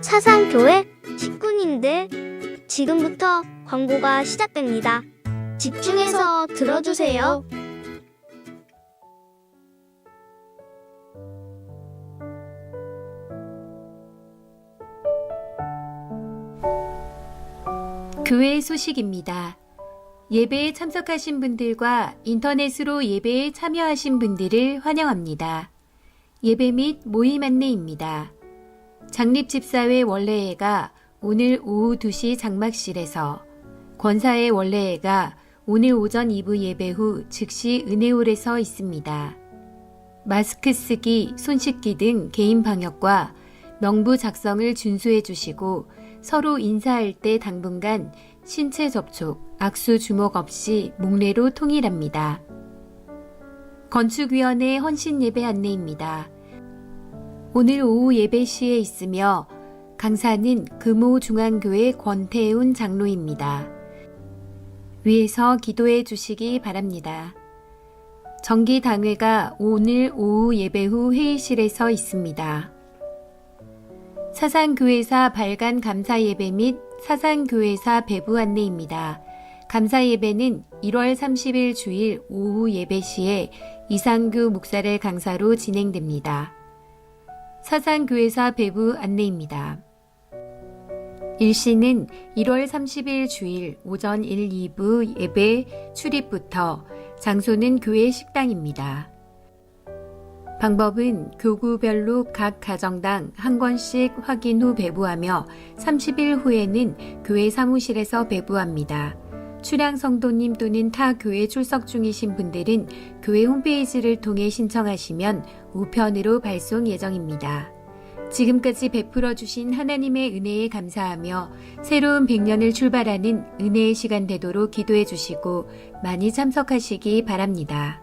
사상교회 식구님들, 지금부터 광고가 시작됩니다. 집중해서 들어주세요. 교회 소식입니다. 예배에 참석하신 분들과 인터넷으로 예배에 참여하신 분들을 환영합니다. 예배 및 모임 안내입니다. 장립집사회 원래회가 오늘 오후 2시 장막실에서, 권사회 원래회가 오늘 오전 2부 예배 후 즉시 은혜홀에서 있습니다. 마스크 쓰기, 손 씻기 등 개인 방역과 명부 작성을 준수해 주시고 서로 인사할 때 당분간 신체 접촉, 악수 주목 없이 목례로 통일합니다. 건축위원회 헌신 예배 안내입니다. 오늘 오후 예배 시에 있으며 강사는 금호중앙교회 권태훈 장로입니다. 위에서 기도해 주시기 바랍니다. 정기당회가 오늘 오후 예배 후 회의실에서 있습니다. 사상교회사 발간 감사예배 및 사상교회사 배부 안내입니다. 감사예배는 1월 30일 주일 오후 예배 시에 이상규 목사를 강사로 진행됩니다. 사상교회사 배부 안내입니다. 일시는 1월 30일 주일 오전 1, 2부 예배 출입부터 장소는 교회 식당입니다. 방법은 교구별로 각 가정당 한 권씩 확인 후 배부하며 30일 후에는 교회 사무실에서 배부합니다. 출향 성도님 또는 타 교회 출석 중이신 분들은 교회 홈페이지를 통해 신청하시면 우편으로 발송 예정입니다. 지금까지 베풀어 주신 하나님의 은혜에 감사하며 새로운 100년을 출발하는 은혜의 시간 되도록 기도해 주시고 많이 참석하시기 바랍니다.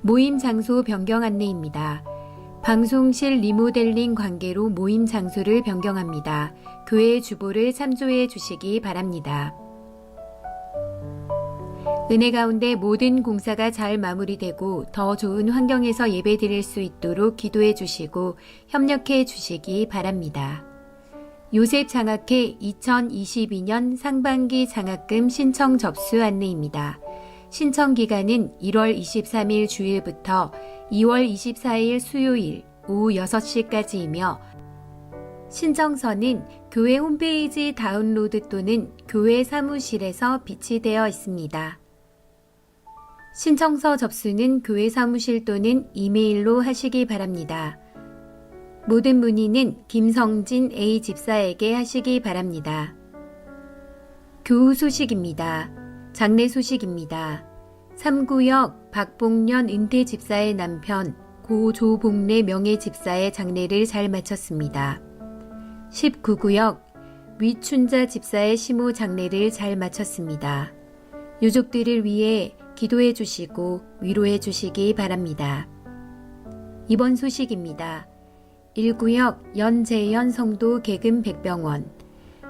모임 장소 변경 안내입니다. 방송실 리모델링 관계로 모임 장소를 변경합니다. 교회 주보를 참조해 주시기 바랍니다. 은혜 가운데 모든 공사가 잘 마무리되고 더 좋은 환경에서 예배드릴 수 있도록 기도해 주시고 협력해 주시기 바랍니다. 요셉 장학회 2022년 상반기 장학금 신청 접수 안내입니다. 신청 기간은 1월 23일 주일부터 2월 24일 수요일 오후 6시까지이며 신청서는 교회 홈페이지 다운로드 또는 교회 사무실에서 비치되어 있습니다. 신청서 접수는 교회 사무실 또는 이메일로 하시기 바랍니다. 모든 문의는 김성진 A 집사에게 하시기 바랍니다. 교우 소식입니다. 장례 소식입니다. 3구역 박봉년 은퇴 집사의 남편 고 조봉래 명예 집사의 장례를 잘 마쳤습니다. 19구역 위춘자 집사의 시모 장례를 잘 마쳤습니다. 유족들을 위해 기도해 주시고 위로해 주시기 바랍니다. 이번 소식입니다. 1구역 연재현 성도 개금 백병원,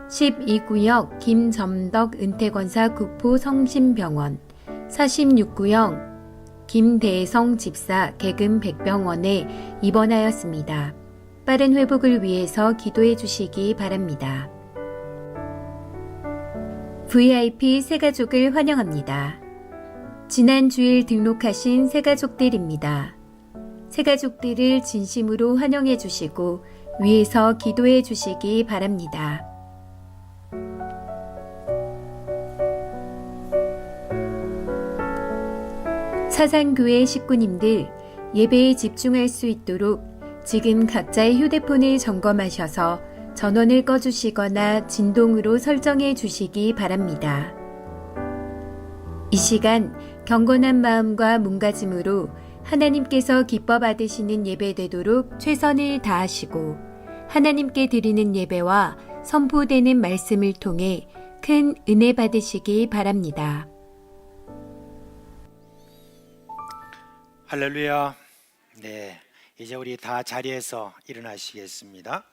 12구역 김점덕 은퇴권사 구포 성심병원, 46구역 김대성 집사 개금 백병원에 입원하였습니다. 빠른 회복을 위해서 기도해 주시기 바랍니다. VIP 새가족을 환영합니다. 지난 주일 등록하신 새가족들입니다. 새가족들을 진심으로 환영해 주시고 위에서 기도해 주시기 바랍니다. 사상교회 식구님들, 예배에 집중할 수 있도록 지금 각자의 휴대폰을 점검하셔서 전원을 꺼주시거나 진동으로 설정해 주시기 바랍니다. 이 시간 경건한 마음과 몸가짐으로 하나님께서 기뻐 받으시는 예배 되도록 최선을 다하시고 하나님께 드리는 예배와 선포되는 말씀을 통해 큰 은혜 받으시기 바랍니다. 할렐루야. 네, 이제 우리 다 자리에서 일어나시겠습니다.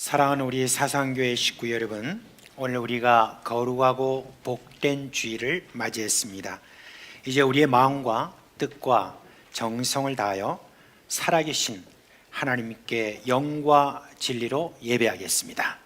사랑하는 우리 사상교회 식구 여러분, 오늘 우리가 거룩하고 복된 주일을 맞이했습니다. 이제 우리의 마음과 뜻과 정성을 다하여 살아계신 하나님께 영과 진리로 예배하겠습니다.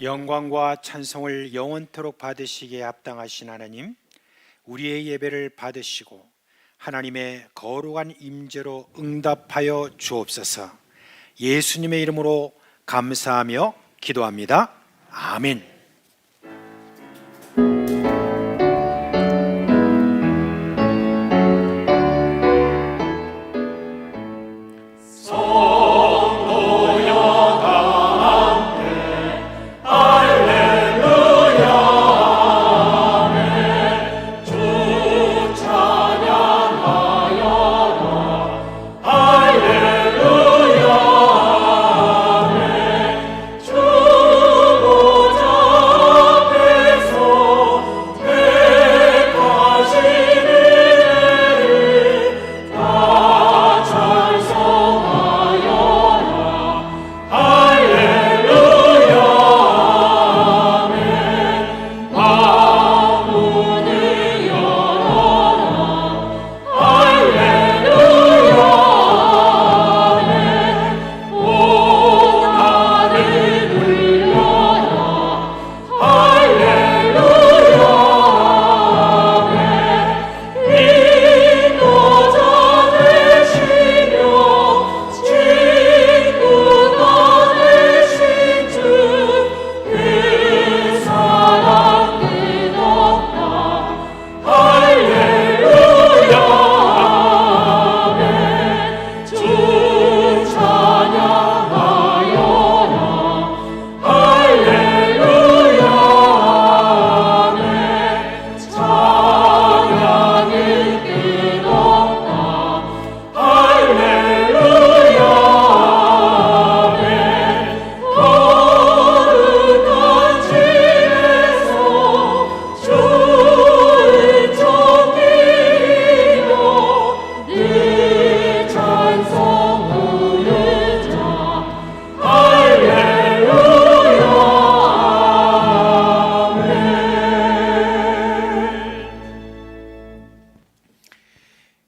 영광과 찬송을 영원토록 받으시기에 합당하신 하나님, 우리의 예배를 받으시고 하나님의 거룩한 임재로 응답하여 주옵소서. 예수님의 이름으로 감사하며 기도합니다. 아멘.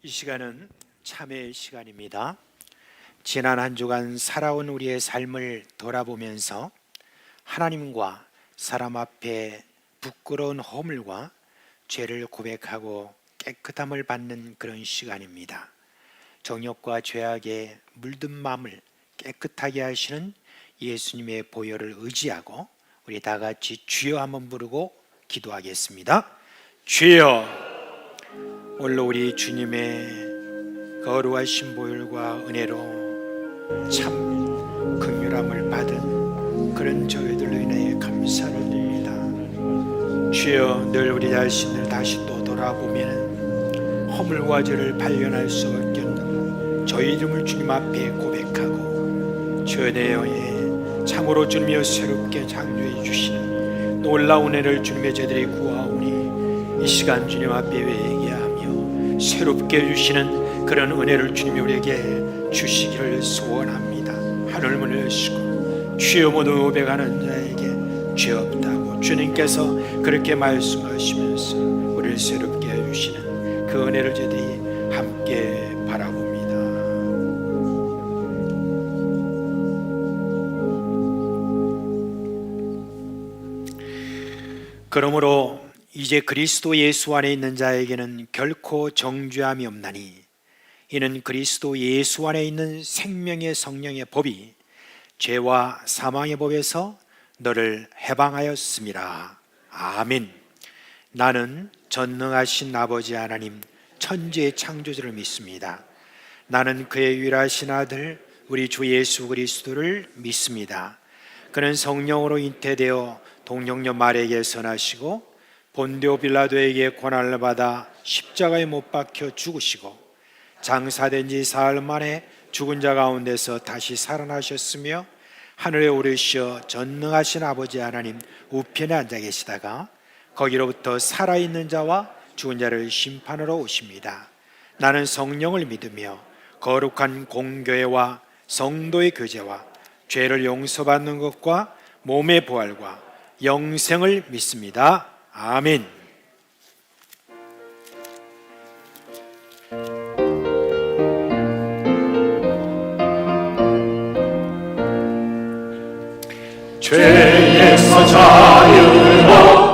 이 시간은 참회의 시간입니다. 지난 한 주간 살아온 우리의 삶을 돌아보면서 하나님과 사람 앞에 부끄러운 허물과 죄를 고백하고 깨끗함을 받는 그런 시간입니다. 정욕과 죄악에 물든 마음을 깨끗하게 하시는 예수님의 보혈을 의지하고 우리 다 같이 주여 한번 부르고 기도하겠습니다. 주여, 오늘로 우리 주님의 거룩하신 보혈과 은혜로 참 긍휼함을 받은 그런 저희들로 인하여 감사를 드립니다. 주여, 늘 우리 자신을 다시 또 돌아보면 허물과 죄를 발견할 수 없겠는 저희 이름을 주님 앞에 고백하고 주여 내 영에 참으로 주님이여 새롭게 창조해 주시는 놀라운 은혜를 주님의 저들이 구하오니 이 시간 주님 앞에 회개하며 새롭게 해주시는 그런 은혜를 주님이 우리에게 주시기를 소원합니다. 하늘 문을 여시고 주여 모두 고백하는 자에게 죄 없다고 주님께서 그렇게 말씀하시면서 우리를 새롭게 해주시는 그 은혜를 저희들이 함께 바라봅니다. 그러므로 이제 그리스도 예수 안에 있는 자에게는 결코 정죄함이 없나니 이는 그리스도 예수 안에 있는 생명의 성령의 법이 죄와 사망의 법에서 너를 해방하였음이라. 아멘. 나는 전능하신 아버지 하나님 천지의 창조주를 믿습니다. 나는 그의 유일하신 아들 우리 주 예수 그리스도를 믿습니다. 그는 성령으로 잉태되어 동정녀 마리아에게 선하시고 본디오 빌라도에게 고난을 받아 십자가에 못 박혀 죽으시고 장사된 지 사흘 만에 죽은 자 가운데서 다시 살아나셨으며 하늘에 오르시어 전능하신 아버지 하나님 우편에 앉아 계시다가 거기로부터 살아있는 자와 죽은 자를 심판하러 오십니다. 나는 성령을 믿으며 거룩한 공교회와 성도의 교제와 죄를 용서받는 것과 몸의 부활과 영생을 믿습니다. 아멘. 죄에서 자유를 얻게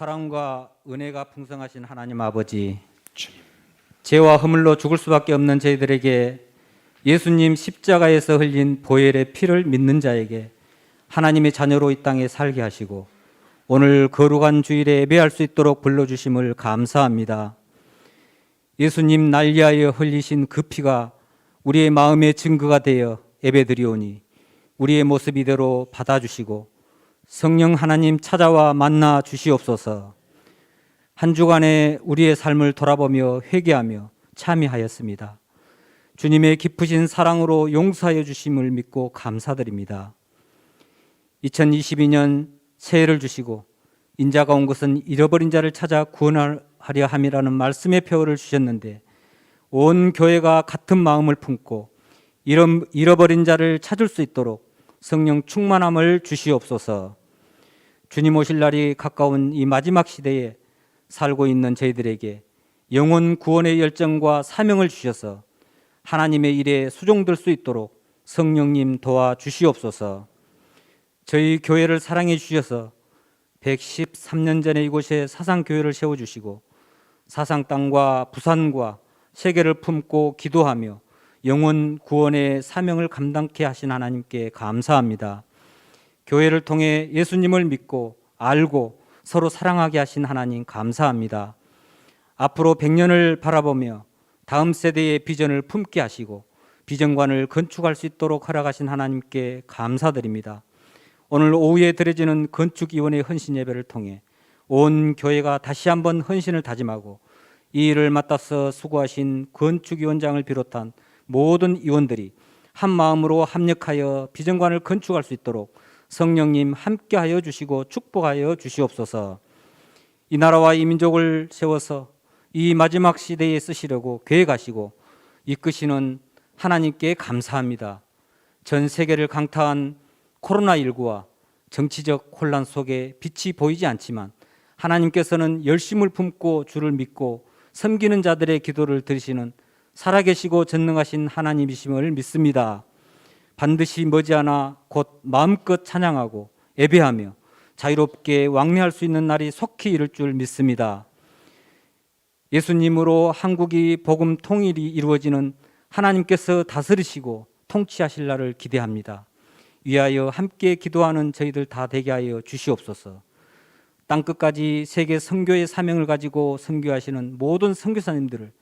사랑과 은혜가 풍성하신 하나님 아버지, 주님, 죄와 허물로 죽을 수밖에 없는 저희들에게 예수님 십자가에서 흘린 보혈의 피를 믿는 자에게 하나님의 자녀로 이 땅에 살게 하시고 오늘 거룩한 주일에 예배할 수 있도록 불러주심을 감사합니다. 예수님 날 위하여 흘리신 그 피가 우리의 마음의 증거가 되어 예배드리오니 우리의 모습 이대로 받아주시고 성령 하나님 찾아와 만나 주시옵소서. 한 주간에 우리의 삶을 돌아보며 회개하며 참여하였습니다. 주님의 깊으신 사랑으로 용서하여 주심을 믿고 감사드립니다. 2022년 새해를 주시고 인자가 온 것은 잃어버린 자를 찾아 구원하려 함이라는 말씀의 표어를 주셨는데 온 교회가 같은 마음을 품고 잃어버린 자를 찾을 수 있도록 성령 충만함을 주시옵소서. 주님 오실 날이 가까운 이 마지막 시대에 살고 있는 저희들에게 영혼 구원의 열정과 사명을 주셔서 하나님의 일에 수종될 수 있도록 성령님 도와주시옵소서. 저희 교회를 사랑해 주셔서 113년 전에 이곳에 사상교회를 세워주시고 사상 땅과 부산과 세계를 품고 기도하며 영혼 구원의 사명을 감당케 하신 하나님께 감사합니다. 교회를 통해 예수님을 믿고 알고 서로 사랑하게 하신 하나님 감사합니다. 앞으로 100년을 바라보며 다음 세대의 비전을 품게 하시고 비전관을 건축할 수 있도록 허락하신 하나님께 감사드립니다. 오늘 오후에 드려지는 건축위원회 헌신 예배를 통해 온 교회가 다시 한번 헌신을 다짐하고 이 일을 맡아서 수고하신 건축위원장을 비롯한 모든 위원들이 한 마음으로 합력하여 비전관을 건축할 수 있도록 성령님 함께하여 주시고 축복하여 주시옵소서. 이 나라와 이 민족을 세워서 이 마지막 시대에 쓰시려고 계획하시고 이끄시는 하나님께 감사합니다. 전 세계를 강타한 코로나19와 정치적 혼란 속에 빛이 보이지 않지만 하나님께서는 열심을 품고 주를 믿고 섬기는 자들의 기도를 들으시는 살아계시고 전능하신 하나님이심을 믿습니다. 반드시 머지않아 곧 마음껏 찬양하고 예배하며 자유롭게 왕래할 수 있는 날이 속히 이를 줄 믿습니다. 예수님으로 한국이 복음 통일이 이루어지는 하나님께서 다스리시고 통치하실 날을 기대합니다. 위하여 함께 기도하는 저희들 다 되게 하여 주시옵소서. 땅끝까지 세계 선교의 사명을 가지고 선교하시는 모든 선교사님들을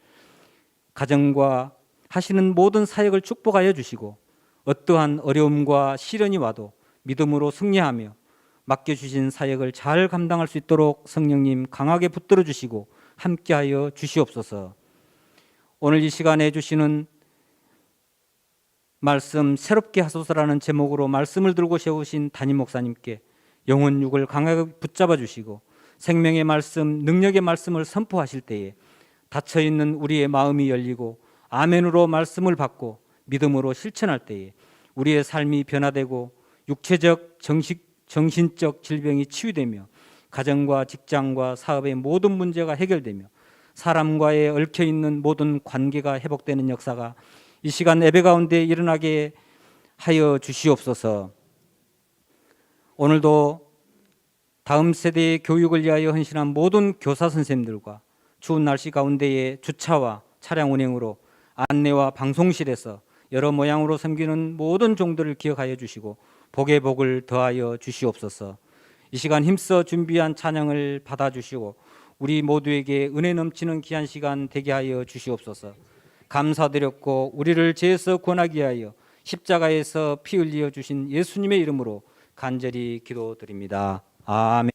가정과 하시는 모든 사역을 축복하여 주시고 어떠한 어려움과 시련이 와도 믿음으로 승리하며 맡겨주신 사역을 잘 감당할 수 있도록 성령님 강하게 붙들어 주시고 함께하여 주시옵소서. 오늘 이 시간에 주시는 말씀 새롭게 하소서라는 제목으로 말씀을 들고 세우신 담임 목사님께 영혼육을 강하게 붙잡아 주시고 생명의 말씀, 능력의 말씀을 선포하실 때에 닫혀있는 우리의 마음이 열리고 아멘으로 말씀을 받고 믿음으로 실천할 때에 우리의 삶이 변화되고 육체적, 정신적 질병이 치유되며 가정과 직장과 사업의 모든 문제가 해결되며 사람과의 얽혀있는 모든 관계가 회복되는 역사가 이 시간 예배 가운데 일어나게 하여 주시옵소서. 오늘도 다음 세대의 교육을 위하여 헌신한 모든 교사 선생님들과 추운 날씨 가운데에 주차와 차량 운행으로 안내와 방송실에서 여러 모양으로 섬기는 모든 종들을 기억하여 주시고 복의 복을 더하여 주시옵소서. 이 시간 힘써 준비한 찬양을 받아주시고 우리 모두에게 은혜 넘치는 귀한 시간 되게 하여 주시옵소서. 감사드렸고 우리를 죄에서 구원하기 위하여 십자가에서 피 흘려 주신 예수님의 이름으로 간절히 기도드립니다. 아멘.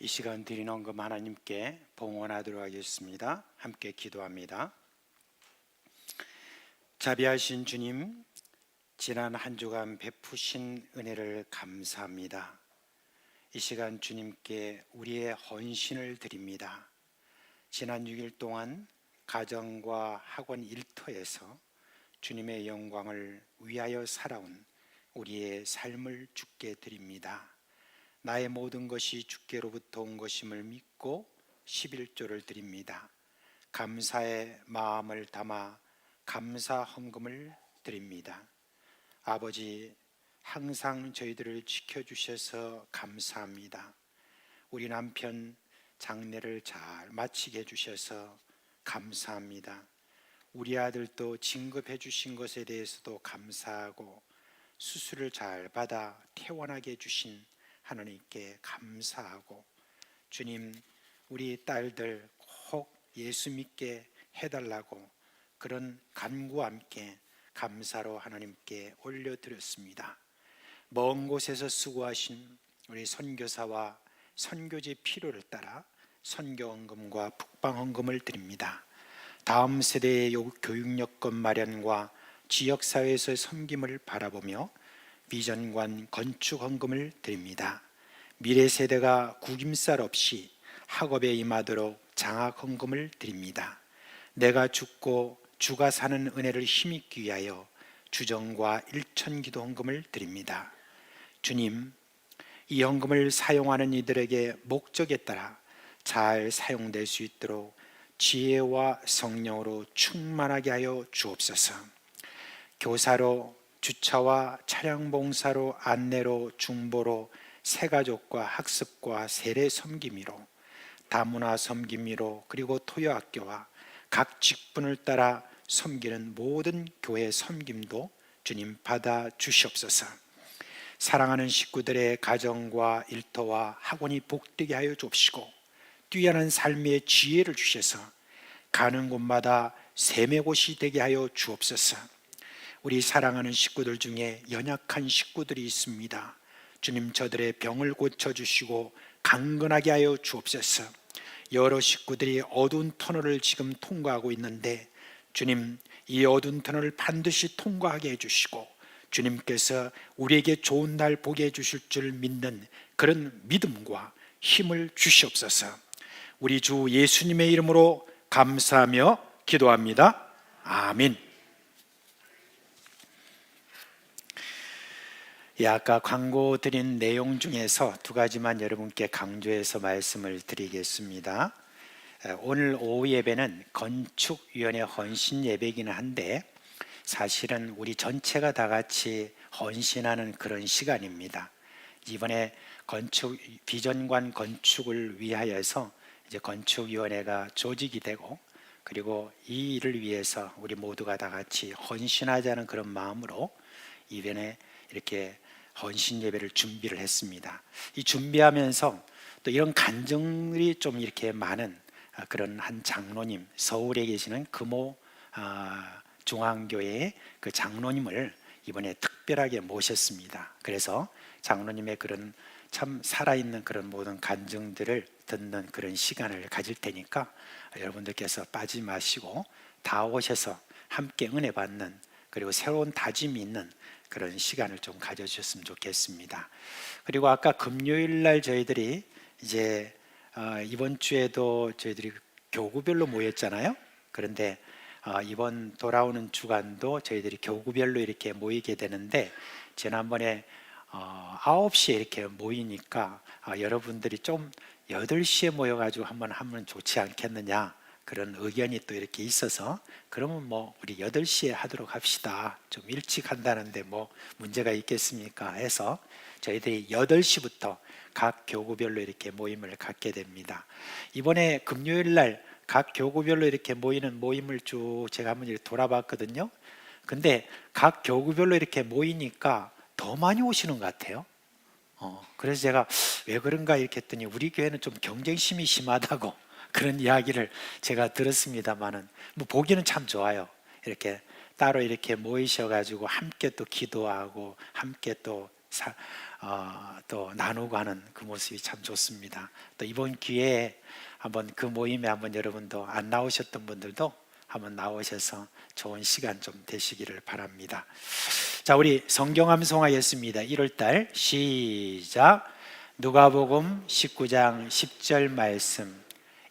시간 드린 헌금 하나님께 봉헌하도록 하겠습니다. 함께 기도합니다. 자비하신 주님, 지난 한 주간 베푸신 은혜를 감사합니다. 이 시간 주님께 우리의 헌신을 드립니다. 지난 6일 동안 가정과 학원 일터에서 주님의 영광을 위하여 살아온 우리의 삶을 주께 드립니다. 나의 모든 것이 주께로부터 온 것임을 믿고 11조를 드립니다. 감사의 마음을 담아 감사 헌금을 드립니다. 아버지, 항상 저희들을 지켜주셔서 감사합니다. 우리 남편 장례를 잘 마치게 해주셔서 감사합니다. 우리 아들도 진급해 주신 것에 대해서도 감사하고 수술을 잘 받아 퇴원하게 해주신 하나님께 감사하고, 주님, 우리 딸들 꼭 예수 믿게 해달라고 그런 간구와 함께 감사로 하나님께 올려드렸습니다. 먼 곳에서 수고하신 우리 선교사와 선교지 필요를 따라 선교헌금과 북방헌금을 드립니다. 다음 세대의 교육 여건 마련과 지역사회에서의 섬김을 바라보며 비전관 건축 헌금을 드립니다. 미래 세대가 구김살 없이 학업에 임하도록 장학 헌금을 드립니다. 내가 죽고 주가 사는 은혜를 힘입기 위하여 주정과 일천기도 헌금을 드립니다. 주님, 이 헌금을 사용하는 이들에게 목적에 따라 잘 사용될 수 있도록 지혜와 성령으로 충만하게 하여 주옵소서. 교사로, 주차와 차량 봉사로, 안내로, 중보로, 새가족과 학습과 세례 섬김이로, 다문화 섬김이로, 그리고 토요학교와 각 직분을 따라 섬기는 모든 교회 섬김도 주님 받아 주시옵소서. 사랑하는 식구들의 가정과 일터와 학원이 복되게 하여 주옵시고, 뛰어난 삶의 지혜를 주셔서 가는 곳마다 샘의 곳이 되게 하여 주옵소서. 우리 사랑하는 식구들 중에 연약한 식구들이 있습니다. 주님, 저들의 병을 고쳐주시고 강건하게 하여 주옵소서. 여러 식구들이 어두운 터널을 지금 통과하고 있는데, 주님, 이 어두운 터널을 반드시 통과하게 해주시고 주님께서 우리에게 좋은 날 보게 해주실 줄 믿는 그런 믿음과 힘을 주시옵소서. 우리 주 예수님의 이름으로 감사하며 기도합니다. 아멘. 아까 광고 드린 내용 중에서 두 가지만 여러분께 강조해서 말씀을 드리겠습니다. 오늘 오후 예배는 건축위원회 헌신 예배이기는 한데, 사실은 우리 전체가 다 같이 헌신하는 그런 시간입니다. 이번에 비전관 건축을 위하여서 이제 건축위원회가 조직이 되고, 그리고 이 일을 위해서 우리 모두가 다 같이 헌신하자는 그런 마음으로 이번에 이렇게 헌신 예배를 준비를 했습니다. 이 준비하면서 또 이런 간증들이 좀 이렇게 많은 그런 한 장로님, 서울에 계시는 금호 중앙교회의 그 장로님을 이번에 특별하게 모셨습니다. 그래서 장로님의 그런 참 살아있는 그런 모든 간증들을 듣는 그런 시간을 가질 테니까 여러분들께서 빠지지 마시고 다 오셔서 함께 은혜 받는, 그리고 새로운 다짐이 있는 그런 시간을 좀 가져주셨으면 좋겠습니다. 그리고 아까 금요일 날 저희들이 이제 이번 주에도 저희들이 교구별로 모였잖아요. 그런데 이번 돌아오는 주간도 저희들이 교구별로 이렇게 모이게 되는데, 지난번에 9시에 이렇게 모이니까 여러분들이 좀 8시에 모여가지고 한번 하면 좋지 않겠느냐, 그런 의견이 또 이렇게 있어서, 그러면 뭐 우리 8시에 하도록 합시다. 좀 일찍 한다는데 뭐 문제가 있겠습니까 해서 저희들이 8시부터 각 교구별로 이렇게 모임을 갖게 됩니다. 이번에 금요일 날 각 교구별로 이렇게 모이는 모임을 쭉 제가 한번 이렇게 돌아봤거든요. 근데 각 교구별로 이렇게 모이니까 더 많이 오시는 것 같아요. 그래서 제가 왜 그런가 이렇게 했더니 우리 교회는 좀 경쟁심이 심하다고 그런 이야기를 제가 들었습니다만은, 뭐 보기는 참 좋아요. 이렇게 따로 이렇게 모이셔가지고 함께 또 기도하고 함께 또 또 나누고 하는 그 모습이 참 좋습니다. 또 이번 기회에 한번 그 모임에 한번 여러분도 안 나오셨던 분들도 한번 나오셔서 좋은 시간 좀 되시기를 바랍니다. 자, 우리 성경 함송하겠습니다. 1월달 시작. 누가복음 19장 10절 말씀.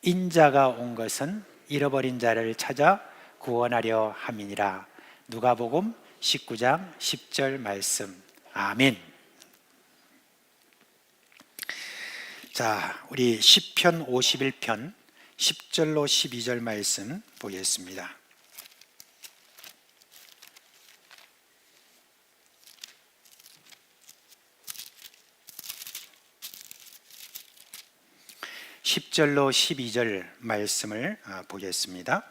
인자가 온 것은 잃어버린 자를 찾아 구원하려 함이니라. 누가복음 19장 10절 말씀. 아멘. 자, 우리 시편 51편 10절로 12절 말씀 보겠습니다. (10절로) 12절 말씀을 보겠습니다.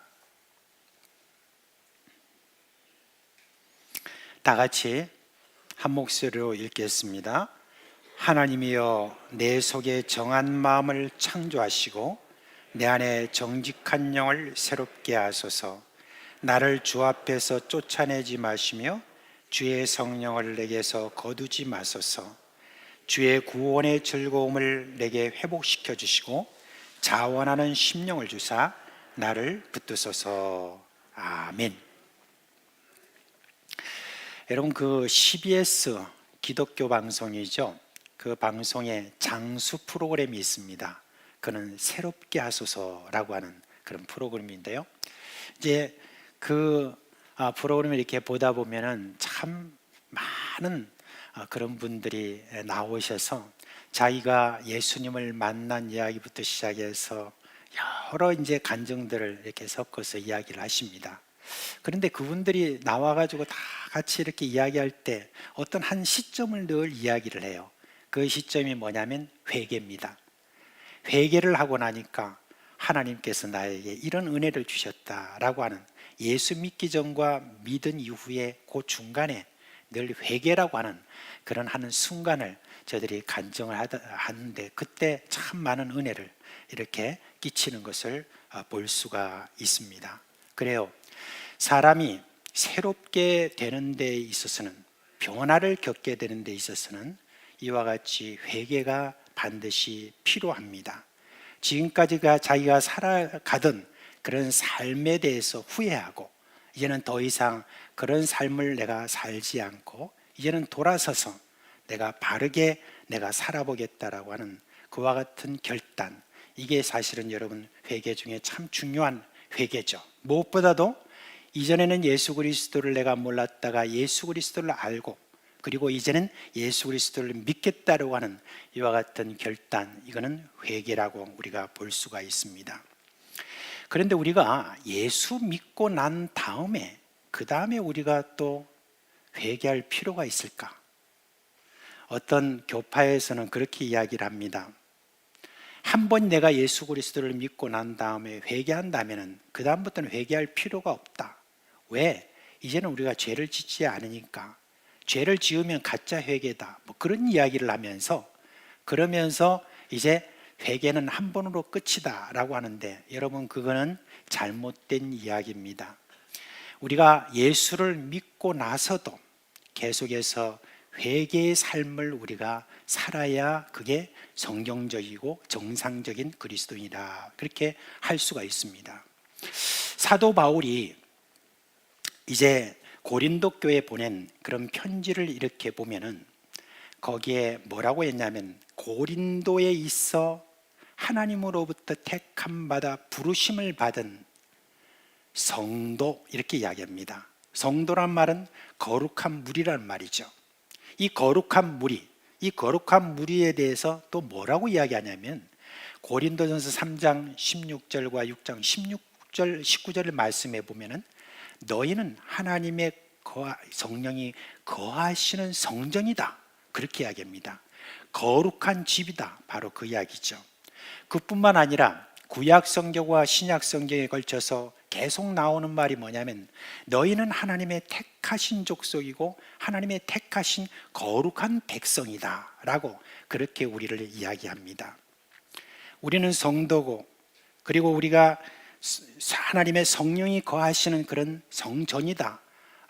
다 같이 한 목소리로 읽겠습니다. 하나님이여, 내 속에 정한 마음을 창조하시고 내 안에 정직한 영을 새롭게 하소서. 나를 주 앞에서 쫓아내지 마시며 주의 성령을 내게서 거두지 마소서. 주의 구원의 즐거움을 내게 회복시켜 주시고 자원하는 심령을 주사 나를 붙드소서. 아멘. 여러분, 그 CBS 기독교 방송이죠. 그 방송에 장수 프로그램이 있습니다. 그는 새롭게 하소서라고 하는 그런 프로그램인데요. 이제 그 프로그램을 이렇게 보다 보면은 참 많은 그런 분들이 나오셔서 자기가 예수님을 만난 이야기부터 시작해서 여러 이제 간증들을 이렇게 섞어서 이야기를 하십니다. 그런데 그분들이 나와가지고 다 같이 이렇게 이야기할 때 어떤 한 시점을 늘 이야기를 해요. 그 시점이 뭐냐면 회개입니다. 회개를 하고 나니까 하나님께서 나에게 이런 은혜를 주셨다라고 하는, 예수 믿기 전과 믿은 이후에 그 중간에 늘 회개라고 하는 그런 하는 순간을 저들이 간증을 하는데, 그때 참 많은 은혜를 이렇게 끼치는 것을 볼 수가 있습니다. 그래요, 사람이 새롭게 되는 데 있어서는, 변화를 겪게 되는 데 있어서는 이와 같이 회개가 반드시 필요합니다. 지금까지가 자기가 살아가던 그런 삶에 대해서 후회하고 이제는 더 이상 그런 삶을 내가 살지 않고 이제는 돌아서서 내가 바르게 내가 살아보겠다라고 하는 그와 같은 결단, 이게 사실은 여러분 회개 중에 참 중요한 회개죠. 무엇보다도 이전에는 예수 그리스도를 내가 몰랐다가 예수 그리스도를 알고, 그리고 이제는 예수 그리스도를 믿겠다라고 하는 이와 같은 결단, 이거는 회개라고 우리가 볼 수가 있습니다. 그런데 우리가 예수 믿고 난 다음에 그 다음에 우리가 또 회개할 필요가 있을까? 어떤 교파에서는 그렇게 이야기를 합니다. 한 번 내가 예수 그리스도를 믿고 난 다음에 회개한다면 그 다음부터는 회개할 필요가 없다. 왜? 이제는 우리가 죄를 짓지 않으니까. 죄를 지으면 가짜 회개다, 뭐 그런 이야기를 하면서, 그러면서 이제 회개는 한 번으로 끝이다 라고 하는데, 여러분 그거는 잘못된 이야기입니다. 우리가 예수를 믿고 나서도 계속해서 회개의 삶을 우리가 살아야 그게 성경적이고 정상적인 그리스도인이다, 그렇게 할 수가 있습니다. 사도 바울이 이제 고린도 교회에 보낸 그런 편지를 이렇게 보면은 거기에 뭐라고 했냐면, 고린도에 있어 하나님으로부터 택함 받아 부르심을 받은 성도, 이렇게 이야기합니다. 성도란 말은 거룩한 무리란 말이죠. 이 거룩한 무리, 이 거룩한 무리에 대해서 또 뭐라고 이야기하냐면, 고린도전서 3장 16절과 6장 16절 19절을 말씀해 보면은 너희는 하나님의 성령이 거하시는 성전이다, 그렇게 이야기합니다. 거룩한 집이다, 바로 그 이야기죠. 그뿐만 아니라 구약 성경과 신약 성경에 걸쳐서 계속 나오는 말이 뭐냐면, 너희는 하나님의 택하신 족속이고 하나님의 택하신 거룩한 백성이다 라고 그렇게 우리를 이야기합니다. 우리는 성도고, 그리고 우리가 하나님의 성령이 거하시는 그런 성전이다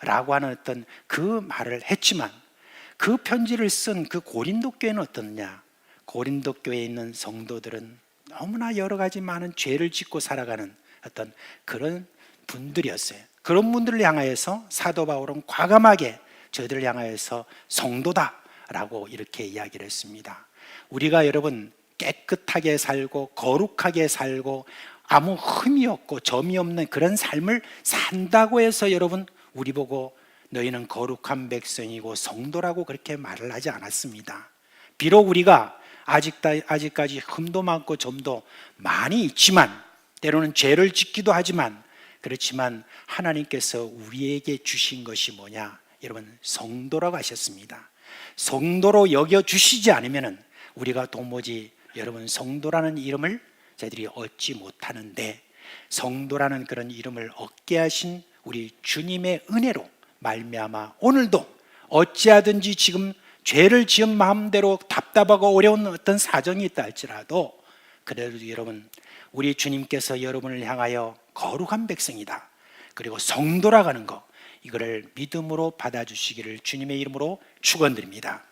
라고 하는 어떤 그 말을 했지만, 그 편지를 쓴 그 고린도 교회는 어떻냐? 고린도 교회에 있는 성도들은 너무나 여러 가지 많은 죄를 짓고 살아가는 어떤 그런 분들이었어요. 그런 분들을 향하여서 사도 바울은 과감하게 저희들을 향하여서 성도다라고 이렇게 이야기를 했습니다. 우리가 여러분 깨끗하게 살고 거룩하게 살고 아무 흠이 없고 점이 없는 그런 삶을 산다고 해서 여러분 우리 보고 너희는 거룩한 백성이고 성도라고 그렇게 말을 하지 않았습니다. 비록 우리가 아직까지 흠도 많고 점도 많이 있지만 때로는 죄를 짓기도 하지만 그렇지만 하나님께서 우리에게 주신 것이 뭐냐? 여러분 성도라고 하셨습니다. 성도로 여겨주시지 않으면 우리가 도무지 여러분 성도라는 이름을 저희들이 얻지 못하는데 성도라는 그런 이름을 얻게 하신 우리 주님의 은혜로 말미암아 오늘도 어찌하든지 지금 죄를 지은 마음대로 답답하고 어려운 어떤 사정이 있다 할지라도 그래도 여러분 우리 주님께서 여러분을 향하여 거룩한 백성이다 그리고 성도라고 하는 거 이거를 믿음으로 받아주시기를 주님의 이름으로 축원드립니다.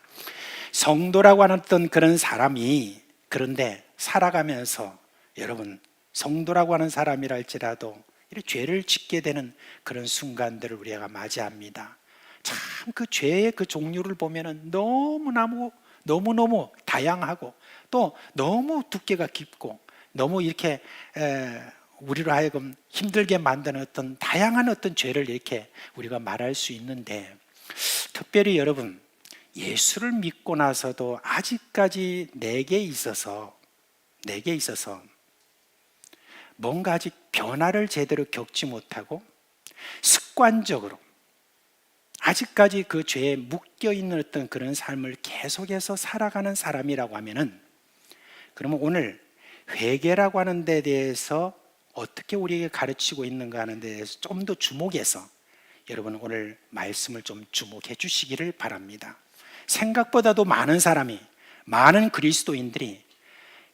성도라고 하는 어떤 그런 사람이 그런데 살아가면서 여러분 성도라고 하는 사람이라 할지라도 이런 죄를 짓게 되는 그런 순간들을 우리가 맞이합니다. 참 그 죄의 그 종류를 보면은 너무너무 다양하고 또 너무 두께가 깊고 너무 이렇게 우리로 하여금 힘들게 만드는 어떤 다양한 어떤 죄를 이렇게 우리가 말할 수 있는데 특별히 여러분 예수를 믿고 나서도 아직까지 내게 있어서 뭔가 아직 변화를 제대로 겪지 못하고 습관적으로 아직까지 그 죄에 묶여있는 어떤 그런 삶을 계속해서 살아가는 사람이라고 하면은 그러면 오늘 회개라고 하는 데 대해서 어떻게 우리에게 가르치고 있는가 하는 데 대해서 좀 더 주목해서 여러분 오늘 말씀을 좀 주목해 주시기를 바랍니다. 생각보다도 많은 그리스도인들이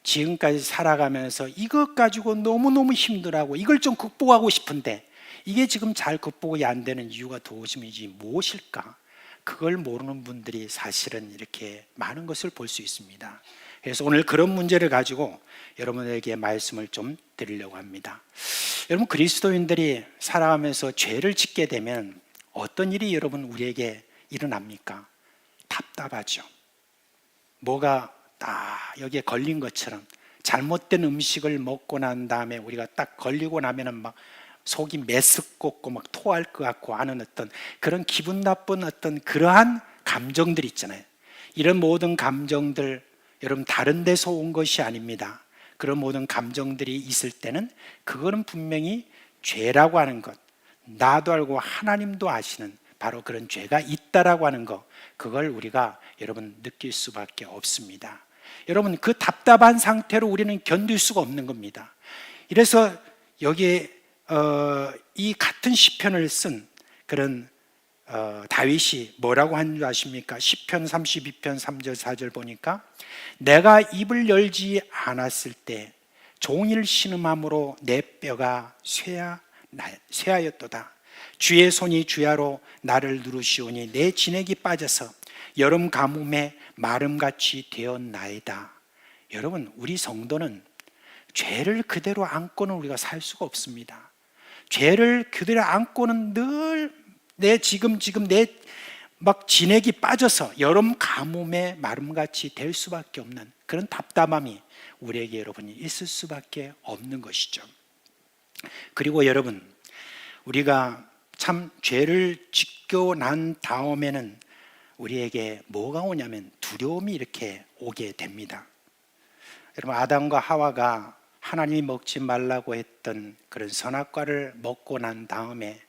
지금까지 살아가면서 이것 가지고 너무너무 힘들어하고 이걸 좀 극복하고 싶은데 이게 지금 잘 극복이 안 되는 이유가 도무지 무엇일까? 그걸 모르는 분들이 사실은 이렇게 많은 것을 볼 수 있습니다. 그래서 오늘 그런 문제를 가지고 여러분에게 말씀을 좀 드리려고 합니다. 여러분 그리스도인들이 살아가면서 죄를 짓게 되면 어떤 일이 여러분 우리에게 일어납니까? 답답하죠. 뭐가 딱 여기에 걸린 것처럼 잘못된 음식을 먹고 난 다음에 우리가 딱 걸리고 나면은 막 속이 메스껍고 막 토할 것 같고 하는 어떤 그런 기분 나쁜 어떤 그러한 감정들 있잖아요. 이런 모든 감정들 여러분 다른 데서 온 것이 아닙니다. 그런 모든 감정들이 있을 때는 그거는 분명히 죄라고 하는 것, 나도 알고 하나님도 아시는 바로 그런 죄가 있다라고 하는 것, 그걸 우리가 여러분 느낄 수밖에 없습니다. 여러분 그 답답한 상태로 우리는 견딜 수가 없는 겁니다. 이래서 여기에 이 같은 시편을 쓴 그런 다윗이 뭐라고 한 줄 아십니까? 시편 32편 3절 4절 보니까 내가 입을 열지 않았을 때 종일 신음함으로 내 뼈가 쇠하였도다. 주의 손이 주야로 나를 누르시오니 내 진액이 빠져서 여름 가뭄에 마름같이 되었나이다. 여러분 우리 성도는 죄를 그대로 안고는 우리가 살 수가 없습니다. 죄를 그대로 안고는 늘 내 지금 내 막 진액이 빠져서 여름 가뭄에 마름같이 될 수밖에 없는 그런 답답함이 우리에게 여러분이 있을 수밖에 없는 것이죠. 그리고 여러분 우리가 참 죄를 짓고 난 다음에는 우리에게 뭐가 오냐면 두려움이 이렇게 오게 됩니다. 여러분 아담과 하와가 하나님이 먹지 말라고 했던 그런 선악과를 먹고 난 다음에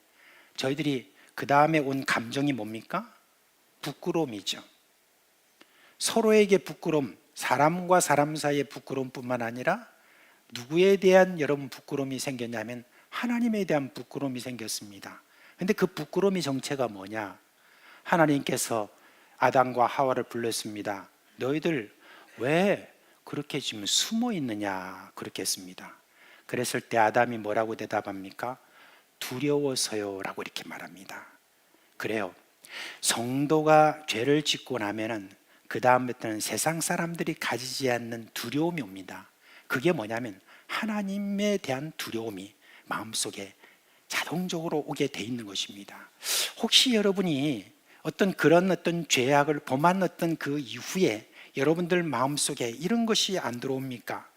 저희들이 그 다음에 온 감정이 뭡니까? 부끄러움이죠. 서로에게 부끄러움, 사람과 사람 사이의 부끄러움뿐만 아니라 누구에 대한 여러분 부끄러움이 생겼냐면 하나님에 대한 부끄러움이 생겼습니다. 그런데 그 부끄러움의 정체가 뭐냐? 하나님께서 아담과 하와를 불렀습니다. 너희들 왜 그렇게 지금 숨어 있느냐 그렇게 했습니다. 그랬을 때 아담이 뭐라고 대답합니까? 두려워서요 라고 이렇게 말합니다. 그래요. 성도가 죄를 짓고 나면은 그 다음부터는 세상 사람들이 가지지 않는 두려움이 옵니다. 그게 뭐냐면 하나님에 대한 두려움이 마음속에 자동적으로 오게 돼 있는 것입니다. 혹시 여러분이 어떤 죄악을 범한 그 이후에 여러분들 마음속에 이런 것이 안 들어옵니까?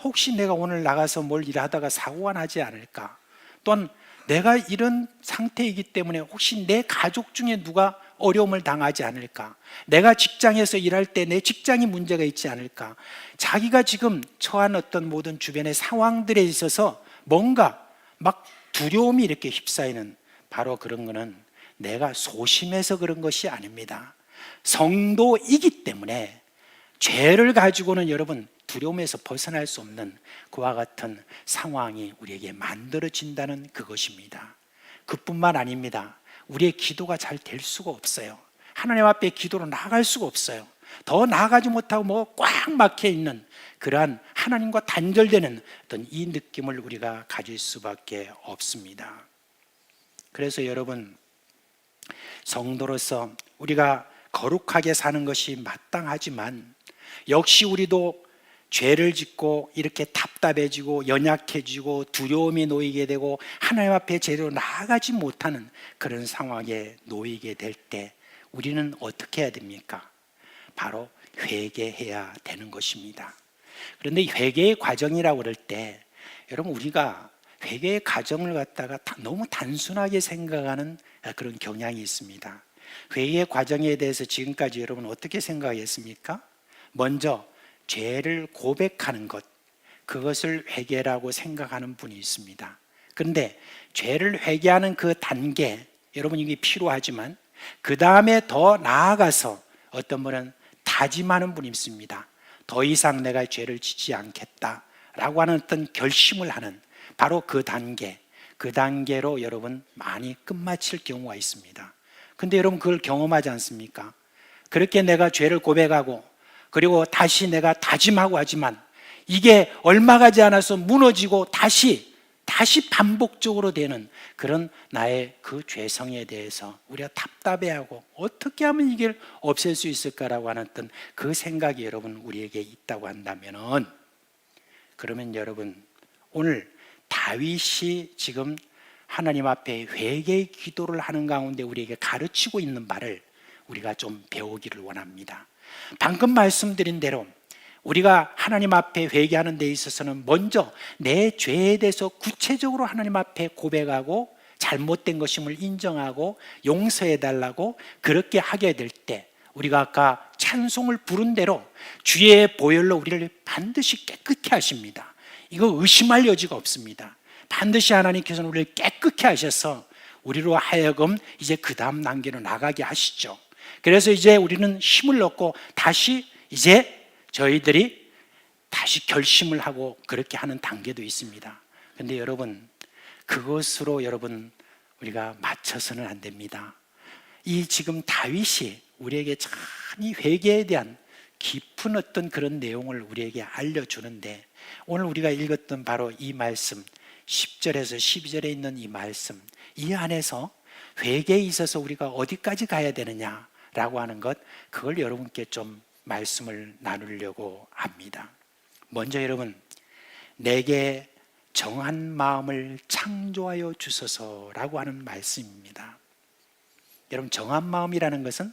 혹시 내가 오늘 나가서 뭘 일하다가 사고가 나지 않을까? 또한 내가 이런 상태이기 때문에 혹시 내 가족 중에 누가 어려움을 당하지 않을까? 내가 직장에서 일할 때 내 직장이 문제가 있지 않을까? 자기가 지금 처한 어떤 모든 주변의 상황들에 있어서 뭔가 막 두려움이 이렇게 휩싸이는, 바로 그런 거는 내가 소심해서 그런 것이 아닙니다. 성도이기 때문에 죄를 가지고는 여러분 두려움에서 벗어날 수 없는 그와 같은 상황이 우리에게 만들어진다는 그것입니다. 그뿐만 아닙니다. 우리의 기도가 잘 될 수가 없어요. 하나님 앞에 기도로 나아갈 수가 없어요. 더 나아가지 못하고 꽉 막혀 있는 그러한 하나님과 단절되는 어떤 이 느낌을 우리가 가질 수밖에 없습니다. 그래서 여러분, 성도로서 우리가 거룩하게 사는 것이 마땅하지만 역시 우리도 죄를 짓고 이렇게 답답해지고 연약해지고 두려움이 놓이게 되고 하나님 앞에 제대로 나아가지 못하는 그런 상황에 놓이게 될 때 우리는 어떻게 해야 됩니까? 바로 회개해야 되는 것입니다. 그런데 회개의 과정이라고 그럴 때 여러분, 우리가 회개의 과정을 갖다가 너무 단순하게 생각하는 그런 경향이 있습니다. 회개의 과정에 대해서 지금까지 여러분 어떻게 생각했습니까? 먼저 죄를 고백하는 것, 그것을 회개라고 생각하는 분이 있습니다. 그런데 죄를 회개하는 그 단계, 여러분 이게 필요하지만 그 다음에 더 나아가서 어떤 분은 다짐하는 분이 있습니다. 더 이상 내가 죄를 짓지 않겠다라고 하는 어떤 결심을 하는 바로 그 단계로 여러분 많이 끝마칠 경우가 있습니다. 근데 여러분 그걸 경험하지 않습니까? 그렇게 내가 죄를 고백하고 그리고 다시 내가 다짐하고 하지만 이게 얼마 가지 않아서 무너지고 다시 반복적으로 되는 그런 나의 그 죄성에 대해서 우리가 답답해하고 어떻게 하면 이걸 없앨 수 있을까라고 하는 어떤 그 생각이 여러분 우리에게 있다고 한다면은, 그러면 여러분 오늘 다윗이 지금 하나님 앞에 회개의 기도를 하는 가운데 우리에게 가르치고 있는 바를 우리가 좀 배우기를 원합니다. 방금 말씀드린 대로 우리가 하나님 앞에 회개하는 데 있어서는 먼저 내 죄에 대해서 구체적으로 하나님 앞에 고백하고 잘못된 것임을 인정하고 용서해 달라고 그렇게 하게 될 때 우리가 아까 찬송을 부른 대로 주의 보혈로 우리를 반드시 깨끗게 하십니다. 이거 의심할 여지가 없습니다. 반드시 하나님께서는 우리를 깨끗게 하셔서 우리로 하여금 이제 그 다음 단계로 나가게 하시죠. 그래서 이제 우리는 힘을 얻고 다시 이제 저희들이 다시 결심을 하고 그렇게 하는 단계도 있습니다. 그런데 여러분, 그것으로 여러분 우리가 맞춰서는 안 됩니다. 이 지금 다윗이 우리에게 참 이 회개에 대한 깊은 어떤 그런 내용을 우리에게 알려주는데, 오늘 우리가 읽었던 바로 이 말씀 10절에서 12절에 있는 이 말씀, 이 안에서 회개에 있어서 우리가 어디까지 가야 되느냐라고 하는 것, 그걸 여러분께 좀 말씀을 나누려고 합니다. 먼저 여러분, 내게 정한 마음을 창조하여 주소서라고 하는 말씀입니다. 여러분, 정한 마음이라는 것은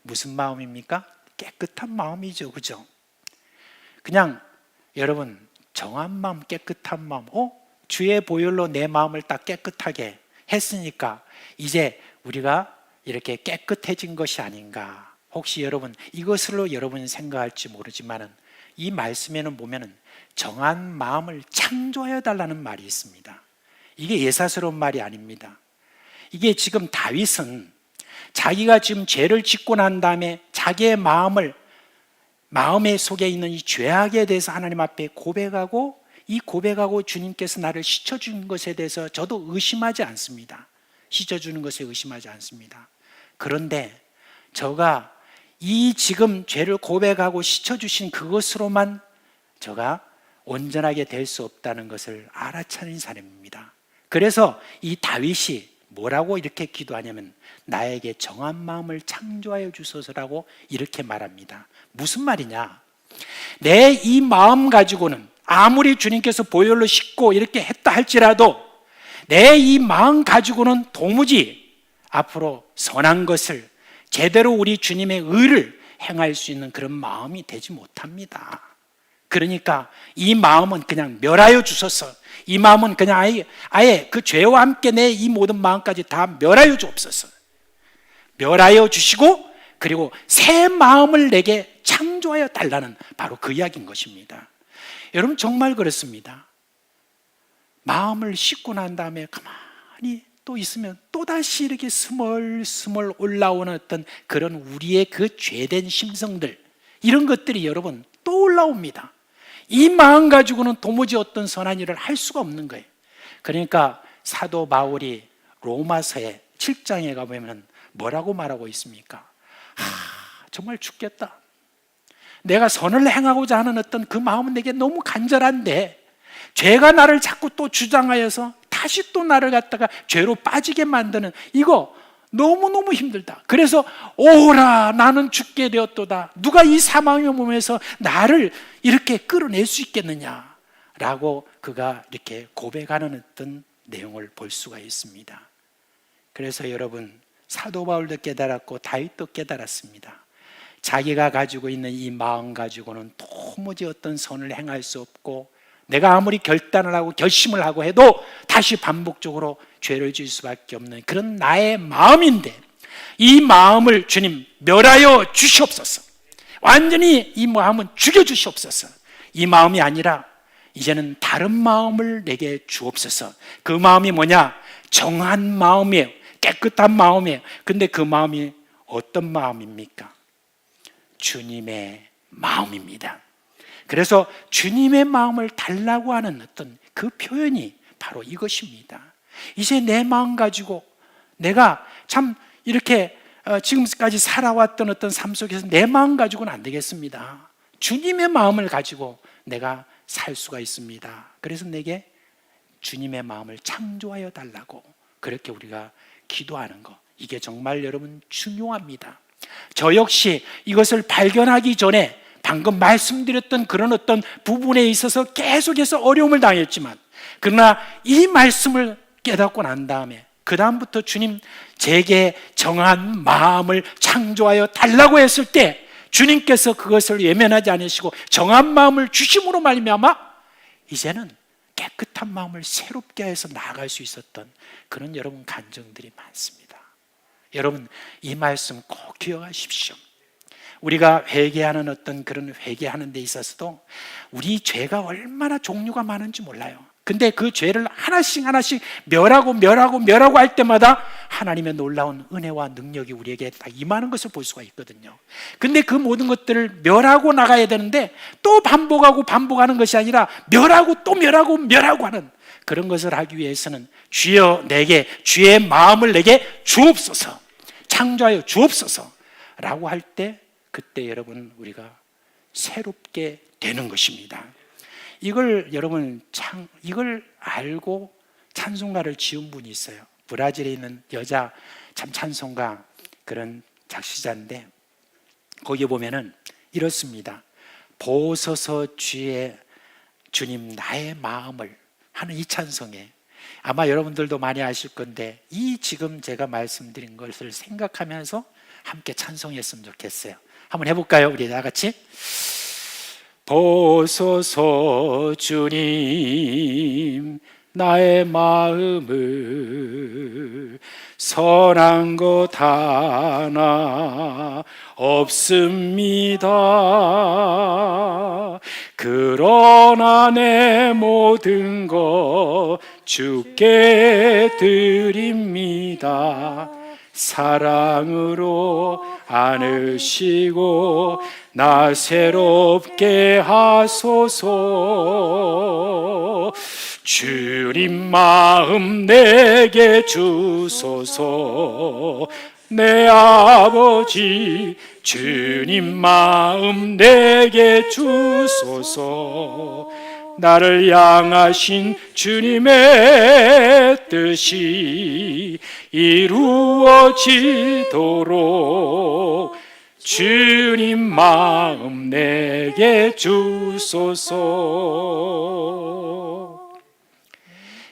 무슨 마음입니까? 깨끗한 마음이죠, 그죠? 그냥 여러분, 정한 마음, 깨끗한 마음, 주의 보혈로 내 마음을 딱 깨끗하게 했으니까 이제 우리가 이렇게 깨끗해진 것이 아닌가. 혹시 여러분 이것으로 여러분이 생각할지 모르지만은 이 말씀에는 보면은 정한 마음을 창조해 달라는 말이 있습니다. 이게 예사스러운 말이 아닙니다. 이게 지금 다윗은 자기가 지금 죄를 짓고 난 다음에 자기의 마음의 속에 있는 이 죄악에 대해서 하나님 앞에 고백하고, 이 고백하고 주님께서 나를 씻어주는 것에 대해서 저도 의심하지 않습니다. 씻어주는 것에 의심하지 않습니다. 그런데 저가 이 지금 죄를 고백하고 씻어주신 그것으로만 저가 온전하게 될 수 없다는 것을 알아차린 사람입니다. 그래서 이 다윗이 뭐라고 이렇게 기도하냐면 나에게 정한 마음을 창조하여 주소서라고 이렇게 말합니다. 무슨 말이냐? 내 이 마음 가지고는 아무리 주님께서 보혈로 씻고 이렇게 했다 할지라도 내 이 마음 가지고는 도무지 앞으로 선한 것을 제대로 우리 주님의 의를 행할 수 있는 그런 마음이 되지 못합니다. 그러니까 이 마음은 그냥 멸하여 주소서. 이 마음은 그냥 아예 그 죄와 함께 내 이 모든 마음까지 다 멸하여 주옵소서. 멸하여 주시고 그리고 새 마음을 내게 창조하여 달라는 바로 그 이야기인 것입니다. 여러분 정말 그렇습니다. 마음을 씻고 난 다음에 가만히 또 있으면 또다시 이렇게 스멀스멀 올라오는 어떤 그런 우리의 그 죄된 심성들, 이런 것들이 여러분 또 올라옵니다. 이 마음 가지고는 도무지 어떤 선한 일을 할 수가 없는 거예요. 그러니까 사도 바울이 로마서의 7장에 가보면 뭐라고 말하고 있습니까? 정말 죽겠다. 내가 선을 행하고자 하는 어떤 그 마음은 내게 너무 간절한데 죄가 나를 자꾸 또 주장하여서 다시 또 나를 갖다가 죄로 빠지게 만드는 이거 너무너무 힘들다. 그래서 오라 나는 죽게 되었도다. 누가 이 사망의 몸에서 나를 이렇게 끌어낼 수 있겠느냐 라고 그가 이렇게 고백하는 어떤 내용을 볼 수가 있습니다. 그래서 여러분 사도 바울도 깨달았고 다윗도 깨달았습니다. 자기가 가지고 있는 이 마음 가지고는 도무지 어떤 선을 행할 수 없고 내가 아무리 결단을 하고 결심을 하고 해도 다시 반복적으로 죄를 지을 수밖에 없는 그런 나의 마음인데 이 마음을 주님 멸하여 주시옵소서. 완전히 이 마음은 죽여주시옵소서. 이 마음이 아니라 이제는 다른 마음을 내게 주옵소서. 그 마음이 뭐냐? 정한 마음이에요. 깨끗한 마음이에요. 근데 그 마음이 어떤 마음입니까? 주님의 마음입니다. 그래서 주님의 마음을 달라고 하는 어떤 그 표현이 바로 이것입니다. 이제 내 마음 가지고 내가 참 이렇게 지금까지 살아왔던 어떤 삶 속에서 내 마음 가지고는 안 되겠습니다. 주님의 마음을 가지고 내가 살 수가 있습니다. 그래서 내게 주님의 마음을 창조하여 달라고 그렇게 우리가 기도하는 것, 이게 정말 여러분 중요합니다. 저 역시 이것을 발견하기 전에 방금 말씀드렸던 그런 어떤 부분에 있어서 계속해서 어려움을 당했지만 그러나 이 말씀을 깨닫고 난 다음에 그 다음부터 주님 제게 정한 마음을 창조하여 달라고 했을 때 주님께서 그것을 외면하지 않으시고 정한 마음을 주심으로 말미암아 이제는 깨끗한 마음을 새롭게 해서 나아갈 수 있었던 그런 여러분 간증들이 많습니다. 여러분 이 말씀 꼭 기억하십시오. 우리가 회개하는 어떤 그런 회개하는 데 있어서도 우리 죄가 얼마나 종류가 많은지 몰라요. 근데 그 죄를 하나씩 멸하고 할 때마다 하나님의 놀라운 은혜와 능력이 우리에게 다 임하는 것을 볼 수가 있거든요. 근데 그 모든 것들을 멸하고 나가야 되는데 또 반복하는 것이 아니라 멸하고 또 멸하고 하는 그런 것을 하기 위해서는 주여 내게 주의 마음을 내게 주옵소서, 창조하여 주옵소서 라고 할 때 그때 여러분 우리가 새롭게 되는 것입니다. 이걸 여러분 이걸 알고 찬송가를 지은 분이 있어요. 브라질에 있는 여자 참 찬송가 그런 작시자인데 거기에 보면은 이렇습니다. 보소서 주님 나의 마음을 하는 이 찬송에 아마 여러분들도 많이 아실 건데 이 지금 제가 말씀드린 것을 생각하면서 함께 찬송했으면 좋겠어요. 한번 해볼까요? 우리 다 같이. 보소서 주님 나의 마음을 선한 것 하나 없습니다. 그러나 내 모든 것 주께 드립니다. 사랑으로 안으시고 나 새롭게 하소서. 주님 마음 내게 주소서. 내 아버지 주님 마음 내게 주소서. 나를 향하신 주님의 뜻이 이루어지도록 주님 마음 내게 주소서.